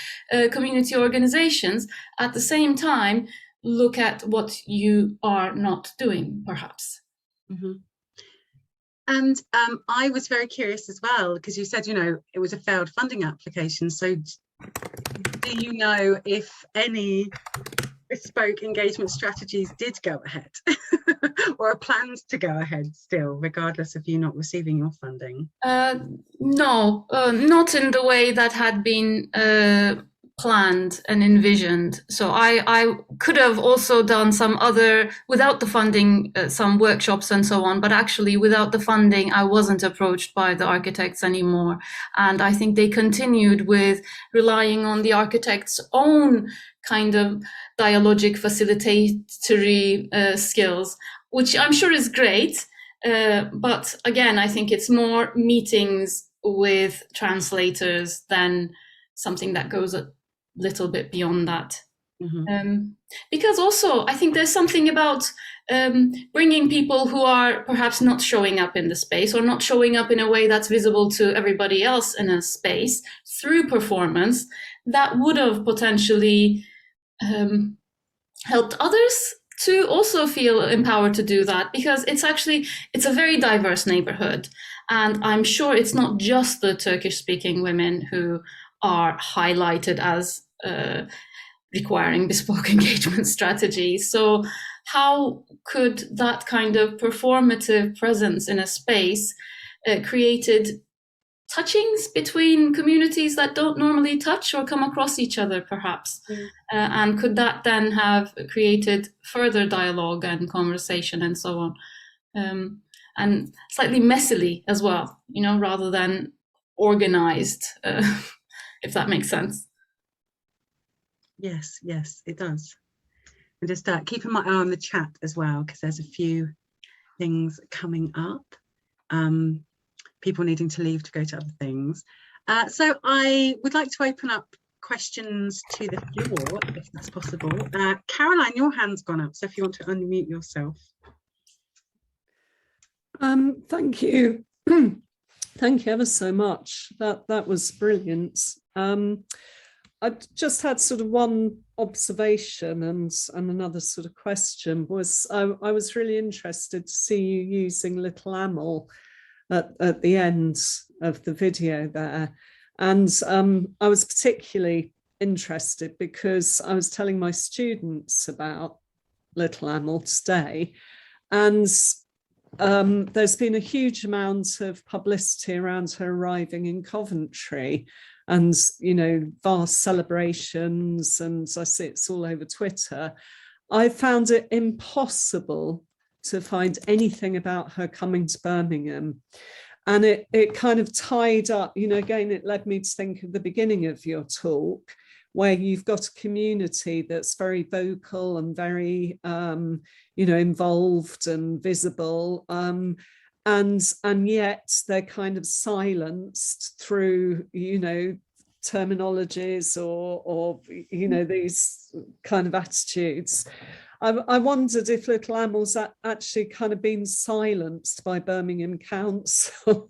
community organizations. At the same time, look at what you are not doing, perhaps. Mm-hmm. And I was very curious as well, because you said, it was a failed funding application. So do you know if any bespoke engagement strategies did go ahead or are plans to go ahead still, regardless of you not receiving your funding? No, not in the way that had been planned and envisioned. So I could have also done some other, without the funding, some workshops and so on, but actually without the funding, I wasn't approached by the architects anymore. And I think they continued with relying on the architect's own kind of dialogic facilitatory skills, which I'm sure is great. But again, I think it's more meetings with translators than something that goes a little bit beyond that. Mm-hmm. Because also, I think there's something about bringing people who are perhaps not showing up in the space or not showing up in a way that's visible to everybody else in a space through performance that would have potentially helped others to also feel empowered to do that, because it's a very diverse neighborhood. And I'm sure it's not just the Turkish-speaking women who are highlighted as requiring bespoke engagement strategies. So how could that kind of performative presence in a space created touchings between communities that don't normally touch or come across each other, perhaps? And could that then have created further dialogue and conversation and so on? And slightly messily as well, rather than organized, if that makes sense. Yes, it does. And just keeping my eye on the chat as well, because there's a few things coming up. People needing to leave to go to other things. So I would like to open up questions to the floor, if that's possible. Caroline, your hand's gone up, so if you want to unmute yourself. Thank you. Thank you ever so much. That was brilliant. I just had sort of one observation and another sort of question. I was really interested to see you using Little Amel at the end of the video there. And I was particularly interested because I was telling my students about Little Amel today. And there's been a huge amount of publicity around her arriving in Coventry and, vast celebrations, and I see it's all over Twitter. I found it impossible to find anything about her coming to Birmingham. And it kind of tied up, again, it led me to think of the beginning of your talk, where you've got a community that's very vocal and very, involved and visible. And yet they're kind of silenced through, terminologies or these kind of attitudes. I wondered if Little Amel's actually kind of been silenced by Birmingham Council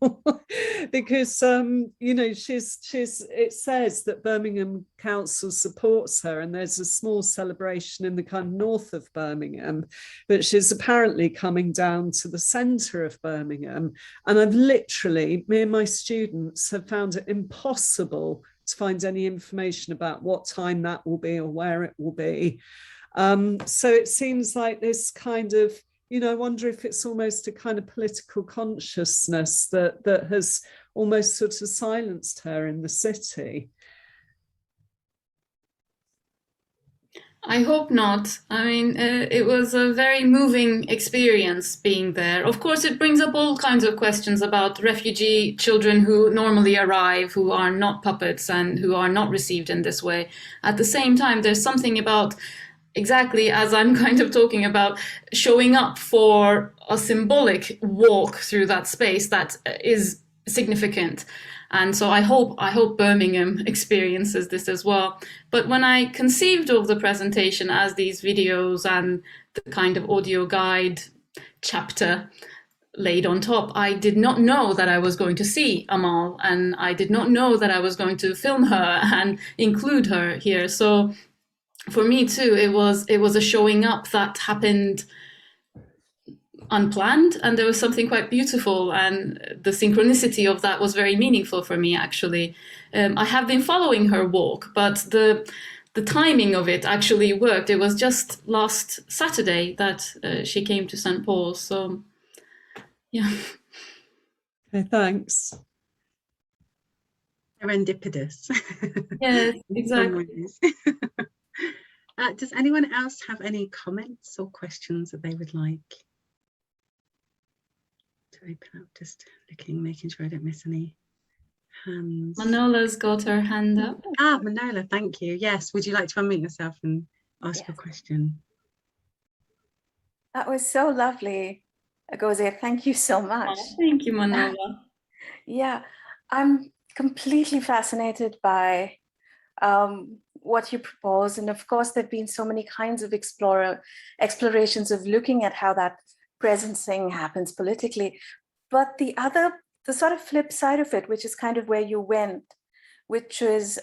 because, it says that Birmingham Council supports her and there's a small celebration in the kind of north of Birmingham, but she's apparently coming down to the centre of Birmingham. And I've literally, me and my students have found it impossible to find any information about what time that will be or where it will be. So it seems like this kind of, I wonder if it's almost a kind of political consciousness that has almost sort of silenced her in the city. I hope not. I mean, it was a very moving experience being there. Of course, it brings up all kinds of questions about refugee children who normally arrive, who are not puppets and who are not received in this way. At the same time, there's something about, exactly as I'm kind of talking about, showing up for a symbolic walk through that space that is significant. And so I hope Birmingham experiences this as well. But when I conceived of the presentation as these videos and the kind of audio guide chapter laid on top, I did not know that I was going to see Amal, and I did not know that I was going to film her and include her here. So for me too, it was a showing up that happened unplanned, and there was something quite beautiful, and the synchronicity of that was very meaningful for me, actually. I have been following her walk, but the timing of it actually worked. It was just last Saturday that she came to St. Paul's, so yeah. Okay, thanks. Serendipitous. Yes, exactly. Does anyone else have any comments or questions that they would like to open up? Just looking, making sure I don't miss any hands. Manola's got her hand up. Ah, Manola, thank you. Yes, would you like to unmute yourself and ask your question? That was so lovely, Göze. Thank you so much. Oh, thank you, Manola. Yeah, I'm completely fascinated by what you propose. And of course, there have been so many kinds of explorations of looking at how that presencing happens politically. But the sort of flip side of it, which is kind of where you went, which was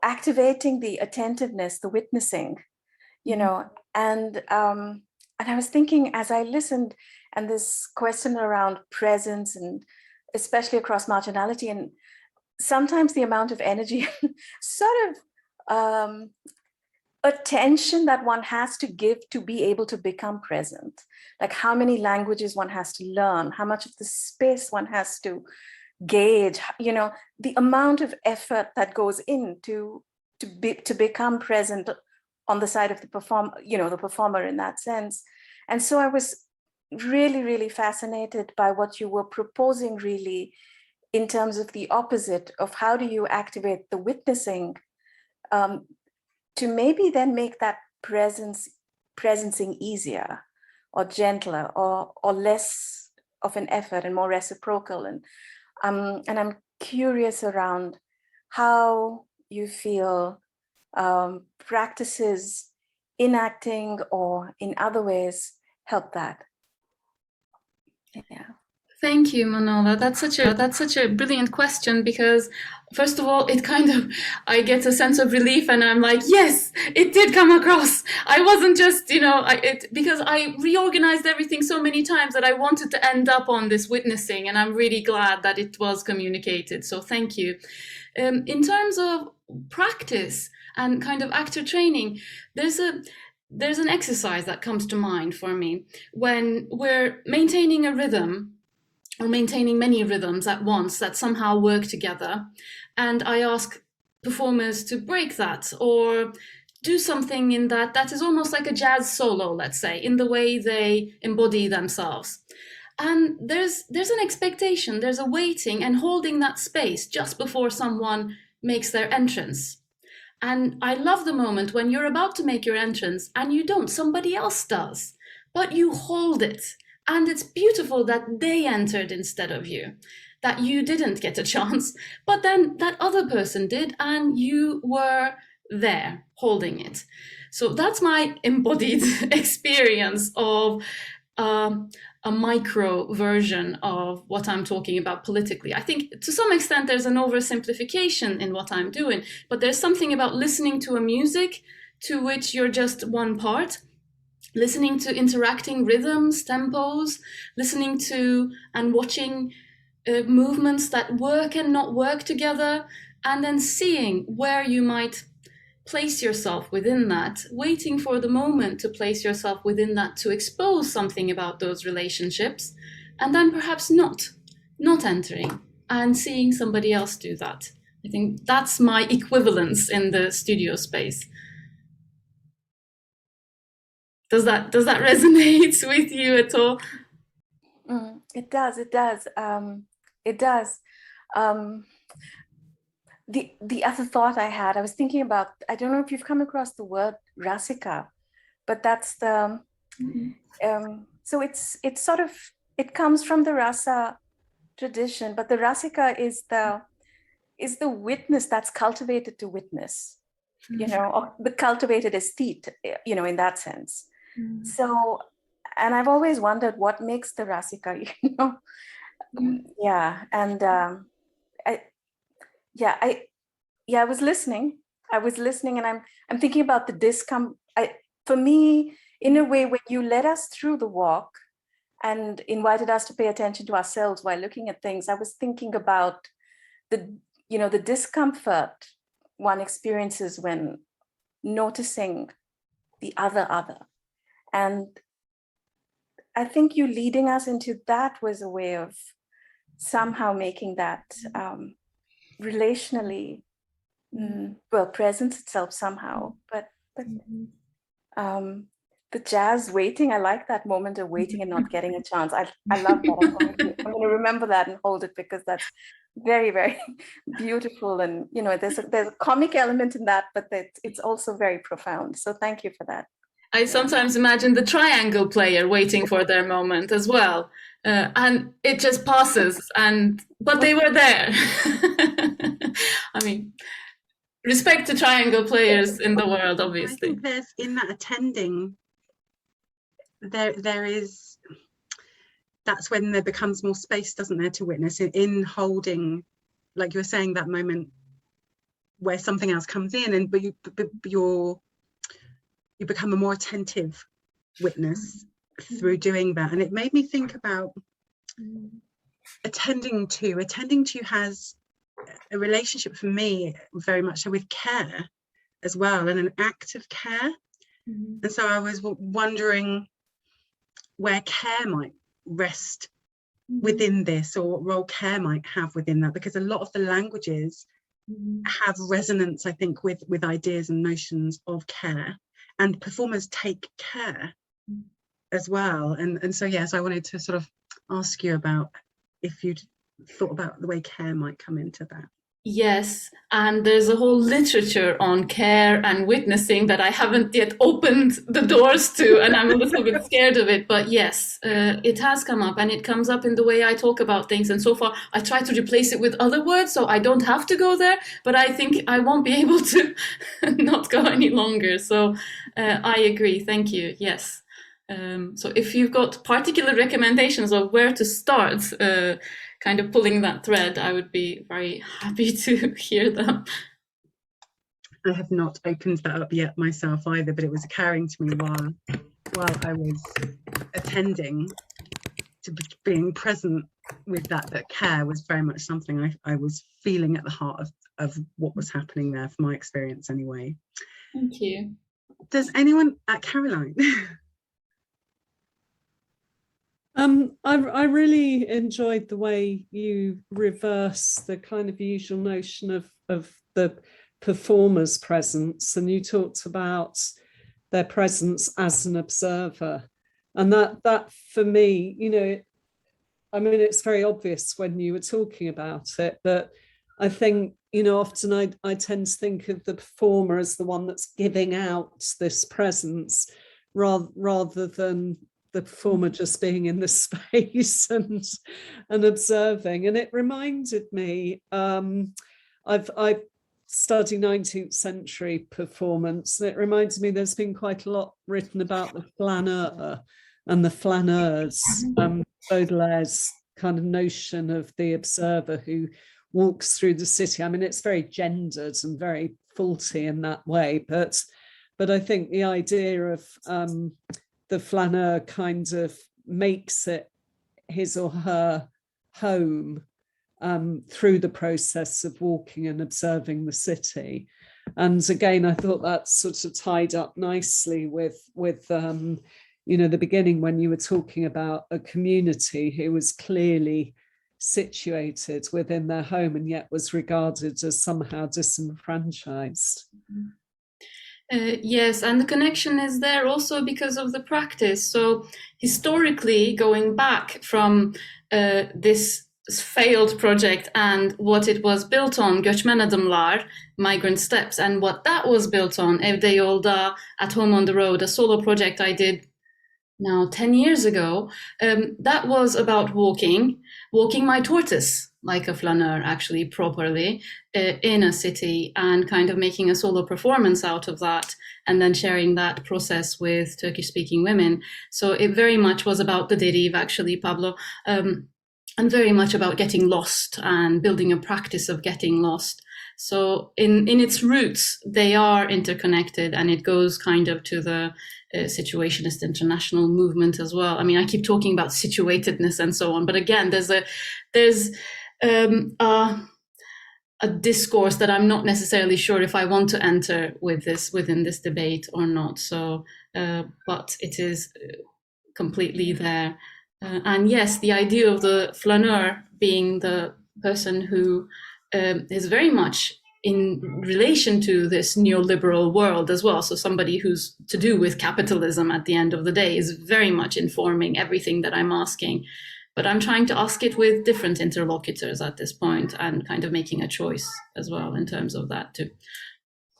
activating the attentiveness, the witnessing, you know, and I was thinking as I listened, and this question around presence, and especially across marginality, and sometimes the amount of energy, sort of attention that one has to give to be able to become present, like how many languages one has to learn, how much of the space one has to gauge, you know, the amount of effort that goes into to become present on the side of the performer in that sense. And so I was really, really fascinated by what you were proposing, really, in terms of the opposite of how do you activate the witnessing to maybe then make that presencing easier or gentler or less of an effort and more reciprocal. And I'm curious around how you feel practices enacting or in other ways help that. Yeah. Thank you, Manola. That's such a brilliant question, because first of all, it kind of, I get a sense of relief, and I'm like, yes, it did come across. I wasn't just, you know, because I reorganized everything so many times that I wanted to end up on this witnessing, and I'm really glad that it was communicated. So thank you. In terms of practice and kind of actor training, there's an exercise that comes to mind for me when we're maintaining a rhythm, or maintaining many rhythms at once that somehow work together. And I ask performers to break that or do something in that is almost like a jazz solo, let's say, in the way they embody themselves. And there's an expectation, there's a waiting and holding that space just before someone makes their entrance. And I love the moment when you're about to make your entrance and you don't, somebody else does, but you hold it. And it's beautiful that they entered instead of you, that you didn't get a chance, but then that other person did, and you were there holding it. So that's my embodied experience of a micro version of what I'm talking about politically. I think to some extent there's an oversimplification in what I'm doing, but there's something about listening to a music to which you're just one part, listening to interacting rhythms, tempos, listening to and watching movements that work and not work together, and then seeing where you might place yourself within that, waiting for the moment to place yourself within that, to expose something about those relationships, and then perhaps not entering and seeing somebody else do that. I think that's my equivalence in the studio space. Does that resonate with you at all? It does. It does. It does. The other thought I had, I was thinking about, I don't know if you've come across the word rasika, but that's the, so it's sort of, it comes from the rasa tradition, but the rasika is the witness that's cultivated to witness, you know, or the cultivated aesthete, you know, in that sense. So, and I've always wondered what makes the rasika, you know, yeah, and I was listening, and I'm thinking about the for me, in a way, when you led us through the walk and invited us to pay attention to ourselves while looking at things, I was thinking about the discomfort one experiences when noticing the other. And I think you leading us into that was a way of somehow making that relationally, presence itself somehow. But the jazz waiting, I like that moment of waiting and not getting a chance. I love that. I'm going to remember that and hold it, because that's very, very beautiful. And, there's a comic element in that, but it's also very profound. So thank you for that. I sometimes imagine the triangle player waiting for their moment as well. And it just passes, but they were there. I mean, respect to triangle players in the world, obviously. I think there's, in that attending, there is, that's when there becomes more space, doesn't there, to witness, in holding, like you were saying, that moment where something else comes in, but you become a more attentive witness through doing that. And it made me think about attending to has a relationship for me very much so with care as well, and an act of care. And so I was wondering where care might rest within this, or what role care might have within that, because a lot of the languages have resonance, I think, with ideas and notions of care, and performers take care as well. And so yes, I wanted to sort of ask you about if you'd thought about the way care might come into that. Yes, and there's a whole literature on care and witnessing that I haven't yet opened the doors to, and I'm a little bit scared of it. But yes, it has come up, and it comes up in the way I talk about things. And so far, I try to replace it with other words, so I don't have to go there. But I think I won't be able to not go any longer. So I agree. Thank you. Yes. So if you've got particular recommendations of where to start, kind of pulling that thread, I would be very happy to hear them. I have not opened that up yet myself either, but it was occurring to me while I was attending, to being present with that care was very much something I was feeling at the heart of what was happening there, from my experience anyway. Thank you. Does anyone, Caroline? I really enjoyed the way you reverse the kind of usual notion of the performer's presence, and you talked about their presence as an observer, and that for me, I mean, it's very obvious when you were talking about it, but I think, often I tend to think of the performer as the one that's giving out this presence, rather than the performer just being in the space and observing. And it reminded me, I've studied 19th century performance, and it reminded me there's been quite a lot written about the flaneur and the flaneurs, Baudelaire's kind of notion of the observer who walks through the city. I mean, it's very gendered and very faulty in that way, but I think the idea of the flaneur kind of makes it his or her home through the process of walking and observing the city. And again, I thought that sort of tied up nicely with the beginning, when you were talking about a community who was clearly situated within their home and yet was regarded as somehow disenfranchised. Yes, and the connection is there also because of the practice. So historically, going back from this failed project and what it was built on, Göçmen Adımlar, Migrant Steps, and what that was built on, Evde Yolda, At Home on the Road, a solo project I did now 10 years ago, that was about walking my tortoise, like a flaneur, actually, properly, in a city, and kind of making a solo performance out of that, and then sharing that process with Turkish-speaking women. So it very much was about the derive, actually, Pablo. and very much about getting lost and building a practice of getting lost. So in its roots, they are interconnected, and it goes kind of to the situationist international movement as well. I mean, I keep talking about situatedness and so on, but again, there's a discourse that I'm not necessarily sure if I want to enter within this debate or not. So, but it is completely there. And yes, the idea of the flaneur being the person who is very much in relation to this neoliberal world as well. So somebody who's to do with capitalism at the end of the day is very much informing everything that I'm asking. But I'm trying to ask it with different interlocutors at this point, and kind of making a choice as well in terms of that, to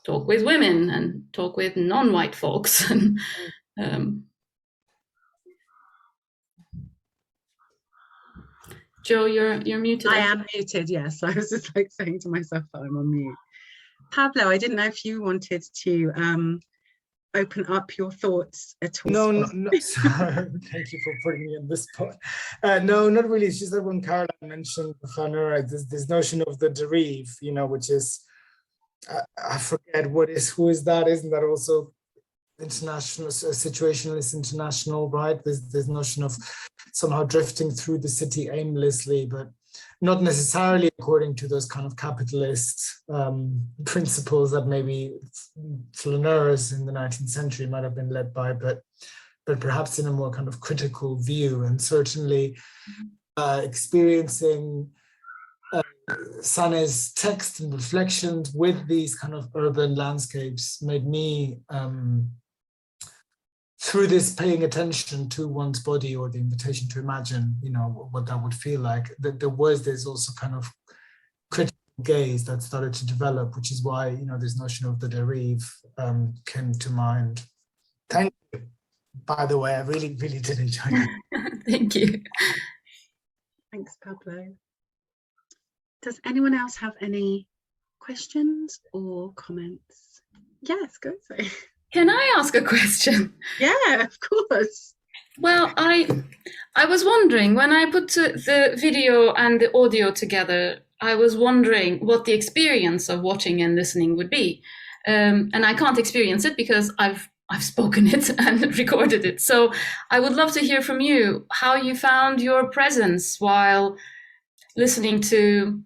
talk with women and talk with non-white folks. Joe, you're muted. I am muted, yes. I was just like saying to myself that I'm on mute. Pablo, I didn't know if you wanted to open up your thoughts at all. No, sorry. Thank you for putting me on this spot. No, not really. It's just that when Caroline mentioned the flaneur, this notion of the derive, you know, which is, I forget who is that? Isn't that also international, situationalist international, right? This notion of somehow drifting through the city aimlessly, but not necessarily according to those kind of capitalist principles that maybe flaneurs in the 19th century might have been led by, but perhaps in a more kind of critical view. And certainly experiencing Sané's text and reflections with these kind of urban landscapes made me, through this paying attention to one's body, or the invitation to imagine, you know, what that would feel like, that there's also kind of critical gaze that started to develop, which is why, you know, this notion of the derive came to mind. Thank you. By the way, I really, really did enjoy it. Thank you. Thanks, Pablo. Does anyone else have any questions or comments? Yes, go for it. Can I ask a question? Yeah, of course. Well, I was wondering, when I put the video and the audio together, I was wondering what the experience of watching and listening would be. And I can't experience it because I've spoken it and recorded it. So I would love to hear from you how you found your presence while listening to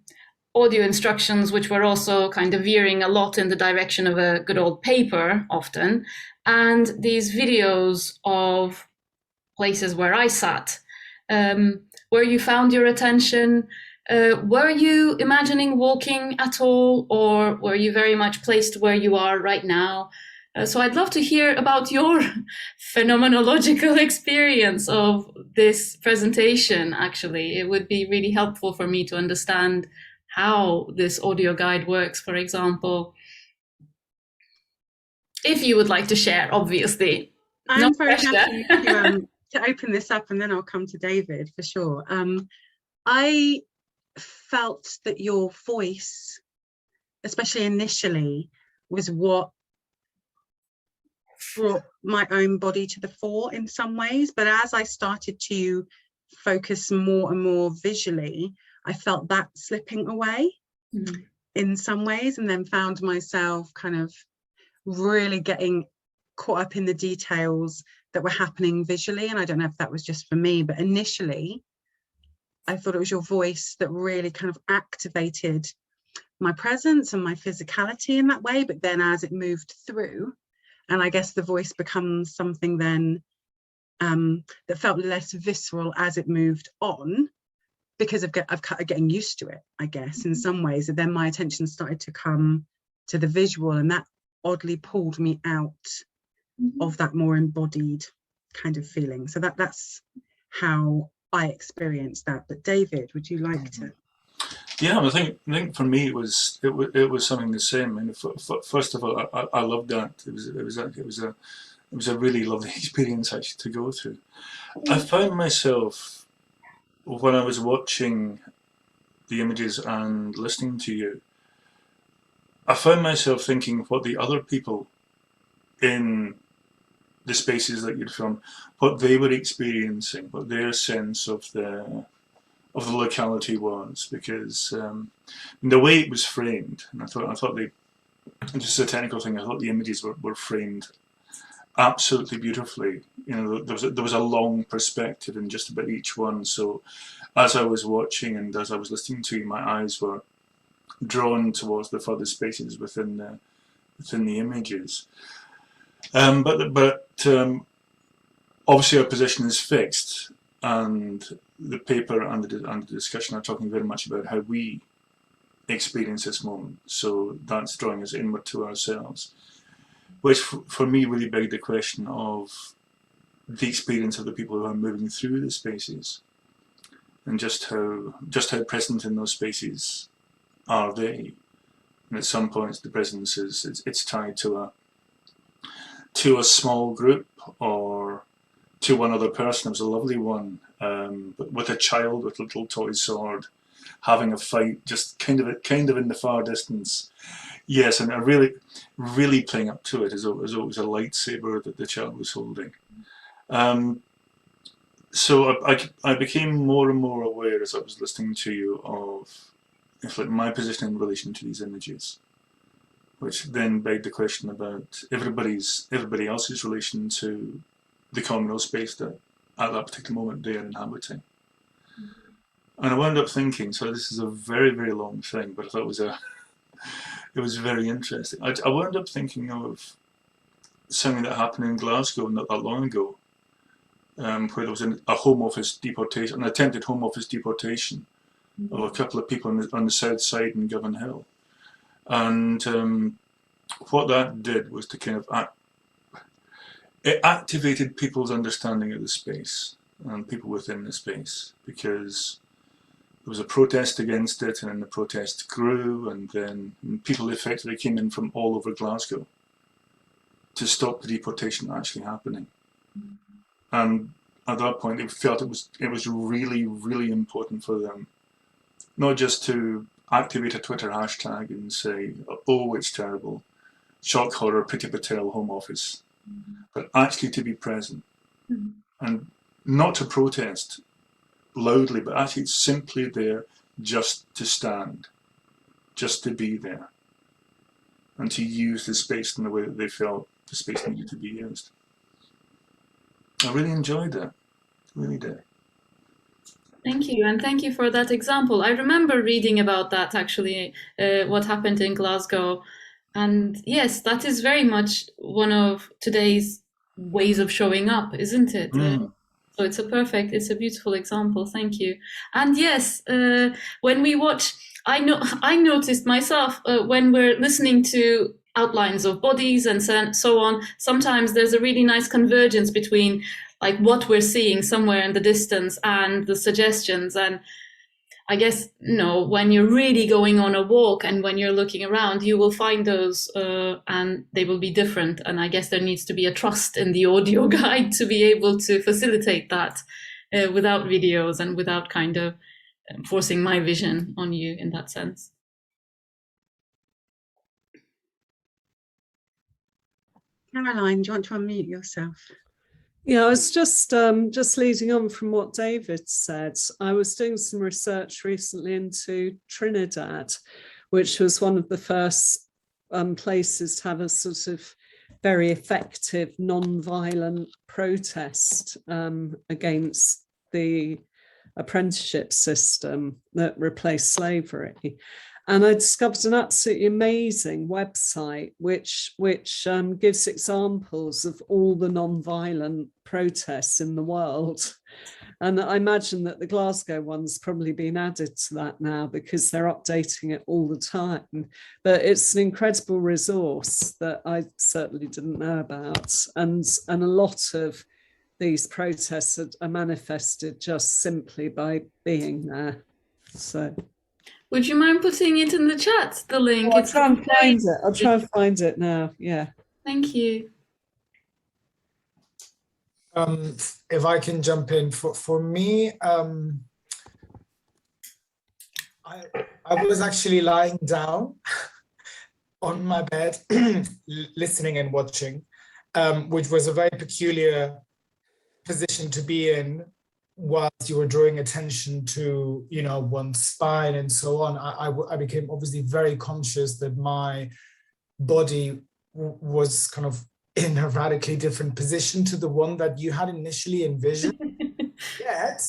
audio instructions, which were also kind of veering a lot in the direction of a good old paper often, and these videos of places where I sat, where you found your attention. Were you imagining walking at all, or were you very much placed where you are right now? So I'd love to hear about your phenomenological experience of this presentation, actually. It would be really helpful for me to understand how this audio guide works, for example. If you would like to share, obviously. I'm very happy to open this up, and then I'll come to David for sure. I felt that your voice, especially initially, was what brought my own body to the fore in some ways. But as I started to focus more and more visually, I felt that slipping away in some ways, and then found myself kind of really getting caught up in the details that were happening visually. And I don't know if that was just for me, but initially I thought it was your voice that really kind of activated my presence and my physicality in that way. But then as it moved through, and I guess the voice becomes something then that felt less visceral as it moved on, because of getting used to it, I guess, in some ways. And then my attention started to come to the visual, and that oddly pulled me out of that more embodied kind of feeling. So that's how I experienced that. But David, would you like to? Yeah, I think for me it was something the same. And first of all, I loved that. It was a really lovely experience actually to go through. I found myself, when I was watching the images and listening to you, I found myself thinking what the other people in the spaces that you'd filmed, what they were experiencing, what their sense of the the locality was, because the way it was framed, and I thought just a technical thing, I thought the images were framed absolutely beautifully. You know, there was a long perspective in just about each one. So as I was watching and as I was listening to you, my eyes were drawn towards the further spaces within the images. But obviously our position is fixed, and the paper and the discussion are talking very much about how we experience this moment. So that's drawing us inward to ourselves, which for me really begged the question of the experience of the people who are moving through the spaces, and just how present in those spaces are they. And at some points the presence it's tied to a small group or to one other person. It was a lovely one, but with a child with a little toy sword having a fight, just kind of in the far distance. Yes, and really playing up to it as though it was a lightsaber that the child was holding. So I became more and more aware as I was listening to you of, if like, my position in relation to these images, which then begged the question about everybody else's relation to the communal space that at that particular moment they are inhabiting. And I wound up thinking, so this is a very, very long thing, but I thought it was very interesting. I wound up thinking of something that happened in Glasgow not that long ago, where there was a Home Office deportation, an attempted Home Office deportation of a couple of people on the south side in Govan Hill. And what that did was to kind of it activated people's understanding of the space and people within the space, because there was a protest against it, and then the protest grew, and then people effectively came in from all over Glasgow to stop the deportation actually happening. And at that point, they felt it was really, really important for them, not just to activate a Twitter hashtag and say, "Oh, it's terrible, shock horror, Priti Patel, Home Office," but actually to be present and not to protest loudly, but actually simply there just to stand, just to be there, and to use the space in the way that they felt the space needed to be used. I really enjoyed that, really did. Thank you, and thank you for that example. I remember reading about that, actually, what happened in Glasgow. And yes, that is very much one of today's ways of showing up, isn't it? So it's a beautiful example. Thank you. And yes, when we watch, I noticed myself when we're listening to outlines of bodies and so on, sometimes there's a really nice convergence between like what we're seeing somewhere in the distance and the suggestions. And I guess, when you're really going on a walk and when you're looking around, you will find those and they will be different. And I guess there needs to be a trust in the audio guide to be able to facilitate that without videos and without kind of forcing my vision on you in that sense. Caroline, do you want to unmute yourself? Yeah, I was just leading on from what David said. I was doing some research recently into Trinidad, which was one of the first places to have a sort of very effective non-violent protest against the apprenticeship system that replaced slavery. And I discovered an absolutely amazing website which gives examples of all the non-violent protests in the world. And I imagine that the Glasgow one's probably been added to that now because they're updating it all the time. But it's an incredible resource that I certainly didn't know about. And a lot of these protests are manifested just simply by being there. So. Would you mind putting it in the chat, the link? I'll try and find it. I'll try and find it now. Yeah. Thank you. If I can jump in, for me, I was actually lying down on my bed, listening and watching, which was a very peculiar position to be in whilst you were drawing attention to, you know, one's spine and so on, I became obviously very conscious that my body was kind of in a radically different position to the one that you had initially envisioned. Yet,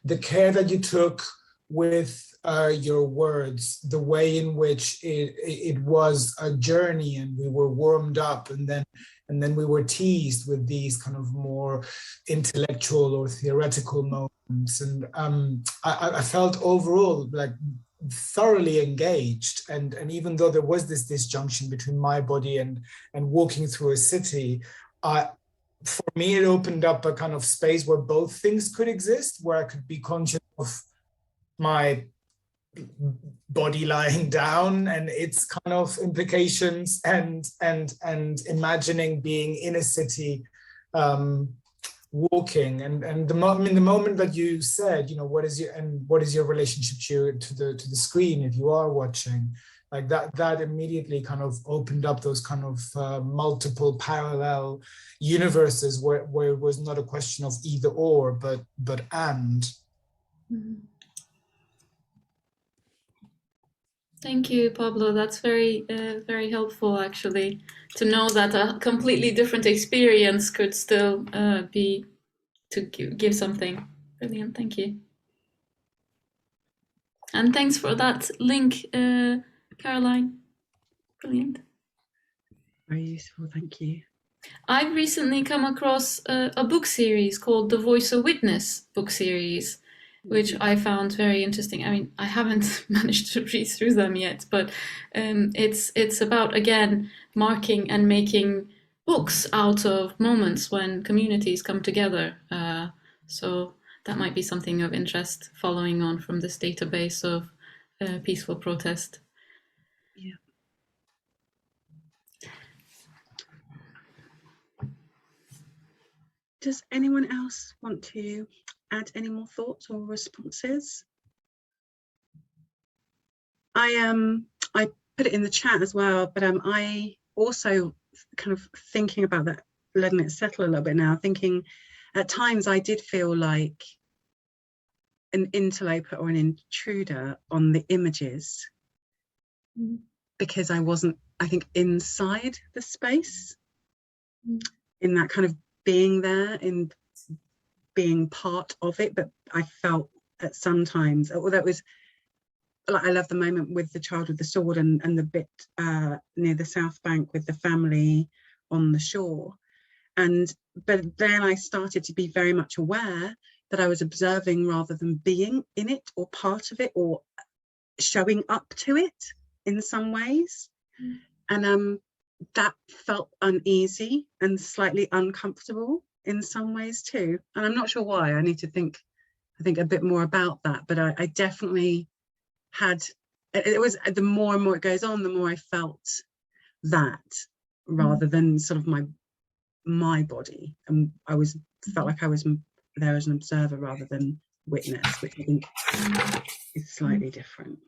the care that you took with your words, the way in which it was a journey, and we were warmed up, and then we were teased with these kind of more intellectual or theoretical moments, and I felt overall like thoroughly engaged, and even though there was this disjunction between my body and walking through a city, for me it opened up a kind of space where both things could exist, where I could be conscious of my body lying down and its kind of implications, and imagining being in a city, walking, and the moment that you said, you know, what is your relationship to the screen if you are watching, like that immediately kind of opened up those kind of multiple parallel universes where it was not a question of either or, but and. Mm-hmm. Thank you, Pablo. That's very, very helpful, actually, to know that a completely different experience could still be to give something. Brilliant. Thank you. And thanks for that link, Caroline. Brilliant. Very useful. Thank you. I've recently come across a book series called The Voice of Witness book series, which I found very interesting. I mean, I haven't managed to read through them yet, but it's about, again, marking and making books out of moments when communities come together. So that might be something of interest, following on from this database of peaceful protest. Yeah. Does anyone else want to add any more thoughts or responses? I put it in the chat as well, but I also kind of thinking about that, letting it settle a little bit now, thinking at times I did feel like an interloper or an intruder on the images, because I wasn't, I think, inside the space, in that kind of being there, in being part of it, but I felt at sometimes, although it was like, I love the moment with the child with the sword and the bit near the South Bank with the family on the shore, but then I started to be very much aware that I was observing rather than being in it or part of it or showing up to it in some ways, and that felt uneasy and slightly uncomfortable in some ways too, and I'm not sure why. I need to think a bit more about that, but I definitely had, it was, the more and more it goes on, the more I felt that, rather than sort of my body, and I felt like I was there as an observer rather than witness, which I think is slightly different.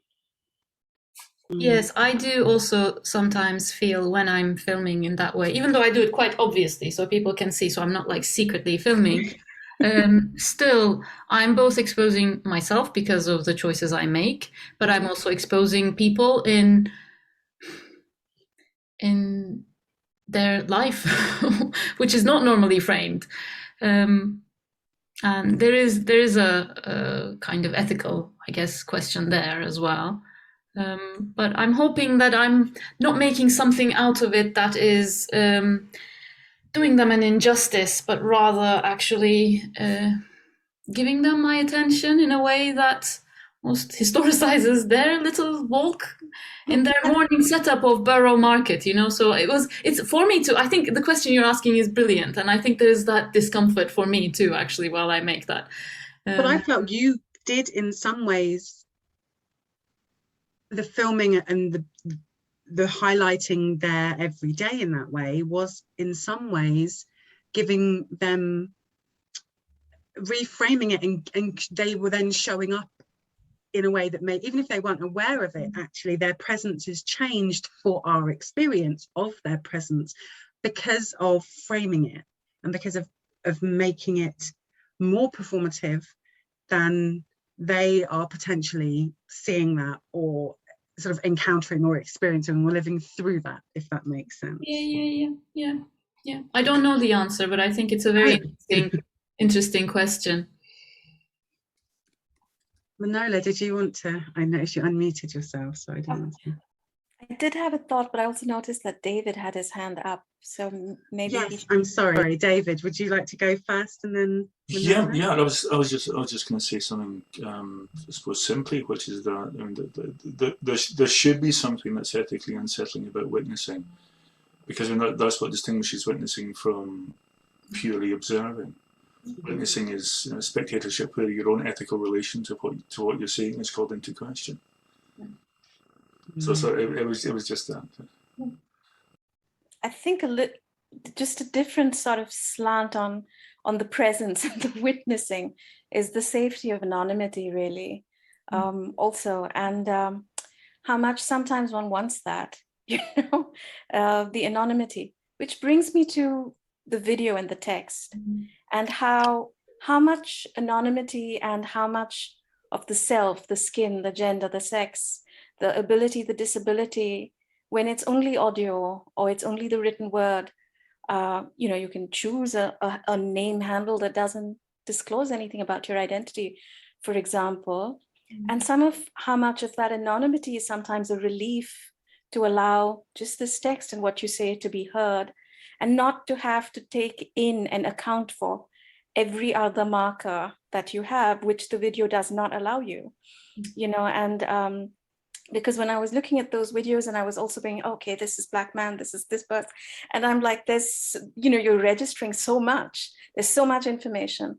Yes, I do also sometimes feel when I'm filming in that way, even though I do it quite obviously so people can see, so I'm not like secretly filming. Still, I'm both exposing myself because of the choices I make, but I'm also exposing people in their life, which is not normally framed. And there is a kind of ethical, I guess, question there as well. But I'm hoping that I'm not making something out of it that is doing them an injustice, but rather actually giving them my attention in a way that most historicizes their little walk in their morning setup of Borough Market, you know. So it's for me too. I think the question you're asking is brilliant, and I think there's that discomfort for me too, actually, while I make that. But I felt you did, in some ways, the filming and the highlighting there every day in that way was in some ways giving them, reframing it, and they were then showing up in a way that may, even if they weren't aware of it, actually their presence is changed for our experience of their presence because of framing it and because of of making it more performative than they are potentially seeing that or sort of encountering or experiencing or living through that, if that makes sense. Yeah. I don't know the answer, but I think it's a very interesting question. Manola, did you want to? I noticed you unmuted yourself, so I didn't want to. I did have a thought, but I also noticed that David had his hand up, so maybe. Yes, I'm sorry, David. Would you like to go first, and then? Manola? Yeah. I was just going to say something. I suppose simply, which is that I mean, there should be something that's ethically unsettling about witnessing, because that's what distinguishes witnessing from purely observing. Witnessing is spectatorship, where your own ethical relation to what you're seeing is called into question. So it was just that. I think just a different sort of slant on the presence and the witnessing is the safety of anonymity, really, also, and how much sometimes one wants that, the anonymity, which brings me to the video and the text, and how much anonymity and how much of the self, the skin, the gender, the sex, the ability, the disability, when it's only audio or it's only the written word, you can choose a name handle that doesn't disclose anything about your identity, for example. And how much of that anonymity is sometimes a relief to allow just this text and what you say to be heard, and not to have to take in and account for every other marker that you have, which the video does not allow you, and because when I was looking at those videos and I was also being, okay, this is Black man, this is this birth, and I'm like, there's, you're registering so much, there's so much information.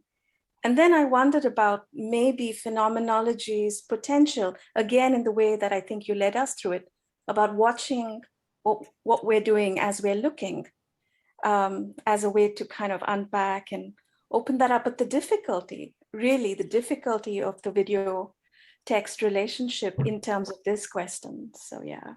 And then I wondered about maybe phenomenology's potential, again, in the way that I think you led us through it, about watching what we're doing as we're looking, as a way to kind of unpack and open that up. But the difficulty of the video text relationship in terms of this question. So yeah.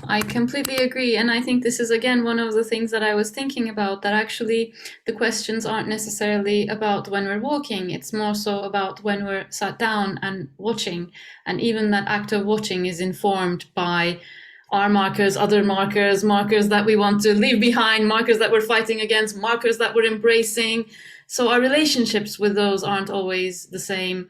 I completely agree. And I think this is, again, one of the things that I was thinking about, that actually the questions aren't necessarily about when we're walking. It's more so about when we're sat down and watching. And even that act of watching is informed by our markers, other markers, markers that we want to leave behind, markers that we're fighting against, markers that we're embracing. So our relationships with those aren't always the same.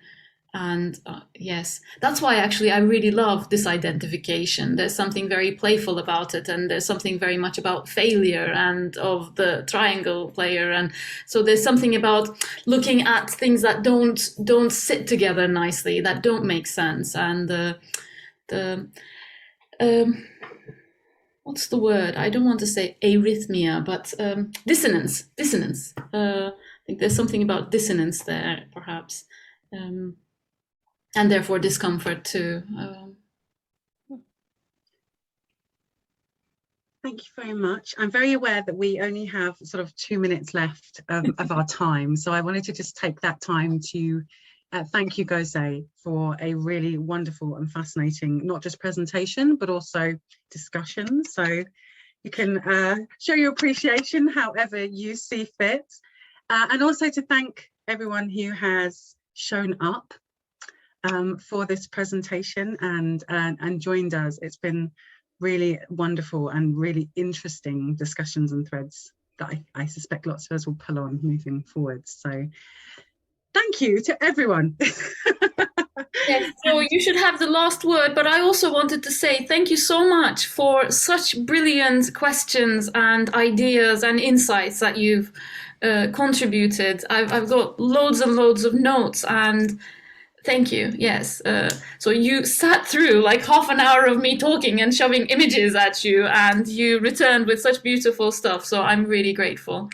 And yes, that's why actually I really love this identification. There's something very playful about it, and there's something very much about failure and of the triangle player. And so there's something about looking at things that don't sit together nicely, that don't make sense. And what's the word? I don't want to say arrhythmia, but dissonance. I think there's something about dissonance there, perhaps. And therefore discomfort too. Thank you very much. I'm very aware that we only have sort of 2 minutes left of our time. So I wanted to just take that time to thank you, Göze, for a really wonderful and fascinating, not just presentation, but also discussion. So you can show your appreciation however you see fit. And also to thank everyone who has shown up for this presentation and joined us. It's been really wonderful and really interesting discussions and threads that I suspect lots of us will pull on moving forward. So thank you to everyone. Yes, so you should have the last word, but I also wanted to say thank you so much for such brilliant questions and ideas and insights that you've contributed. I've got loads and loads of notes, and thank you. Yes. So you sat through like half an hour of me talking and shoving images at you, and you returned with such beautiful stuff. So I'm really grateful.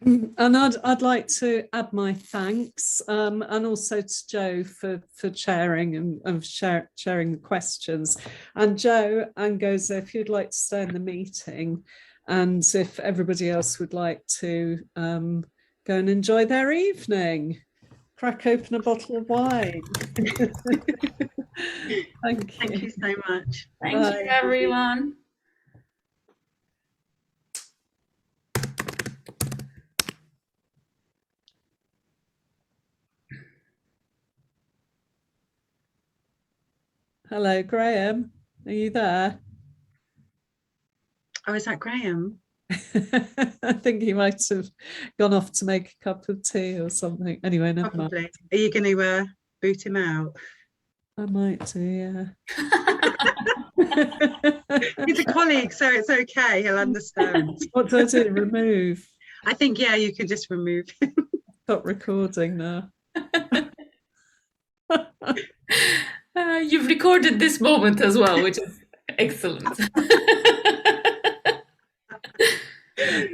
And I'd like to add my thanks, and also to Joe for chairing and sharing the questions. And Joe and Göze, if you'd like to stay in the meeting, and if everybody else would like to go and enjoy their evening. Crack open a bottle of wine. Thank you. Thank you so much. Thank you, everyone. Hello, Graham. Are you there? Oh, is that Graham? I think he might have gone off to make a cup of tea or something. Anyway, never mind. Probably. Are you going to boot him out? I might do, yeah. He's a colleague, so it's okay. He'll understand. What do I do? Remove? I think, yeah, you can just remove him. Stop recording now. You've recorded this moment as well, which is excellent.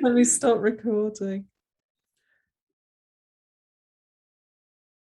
Let me stop recording.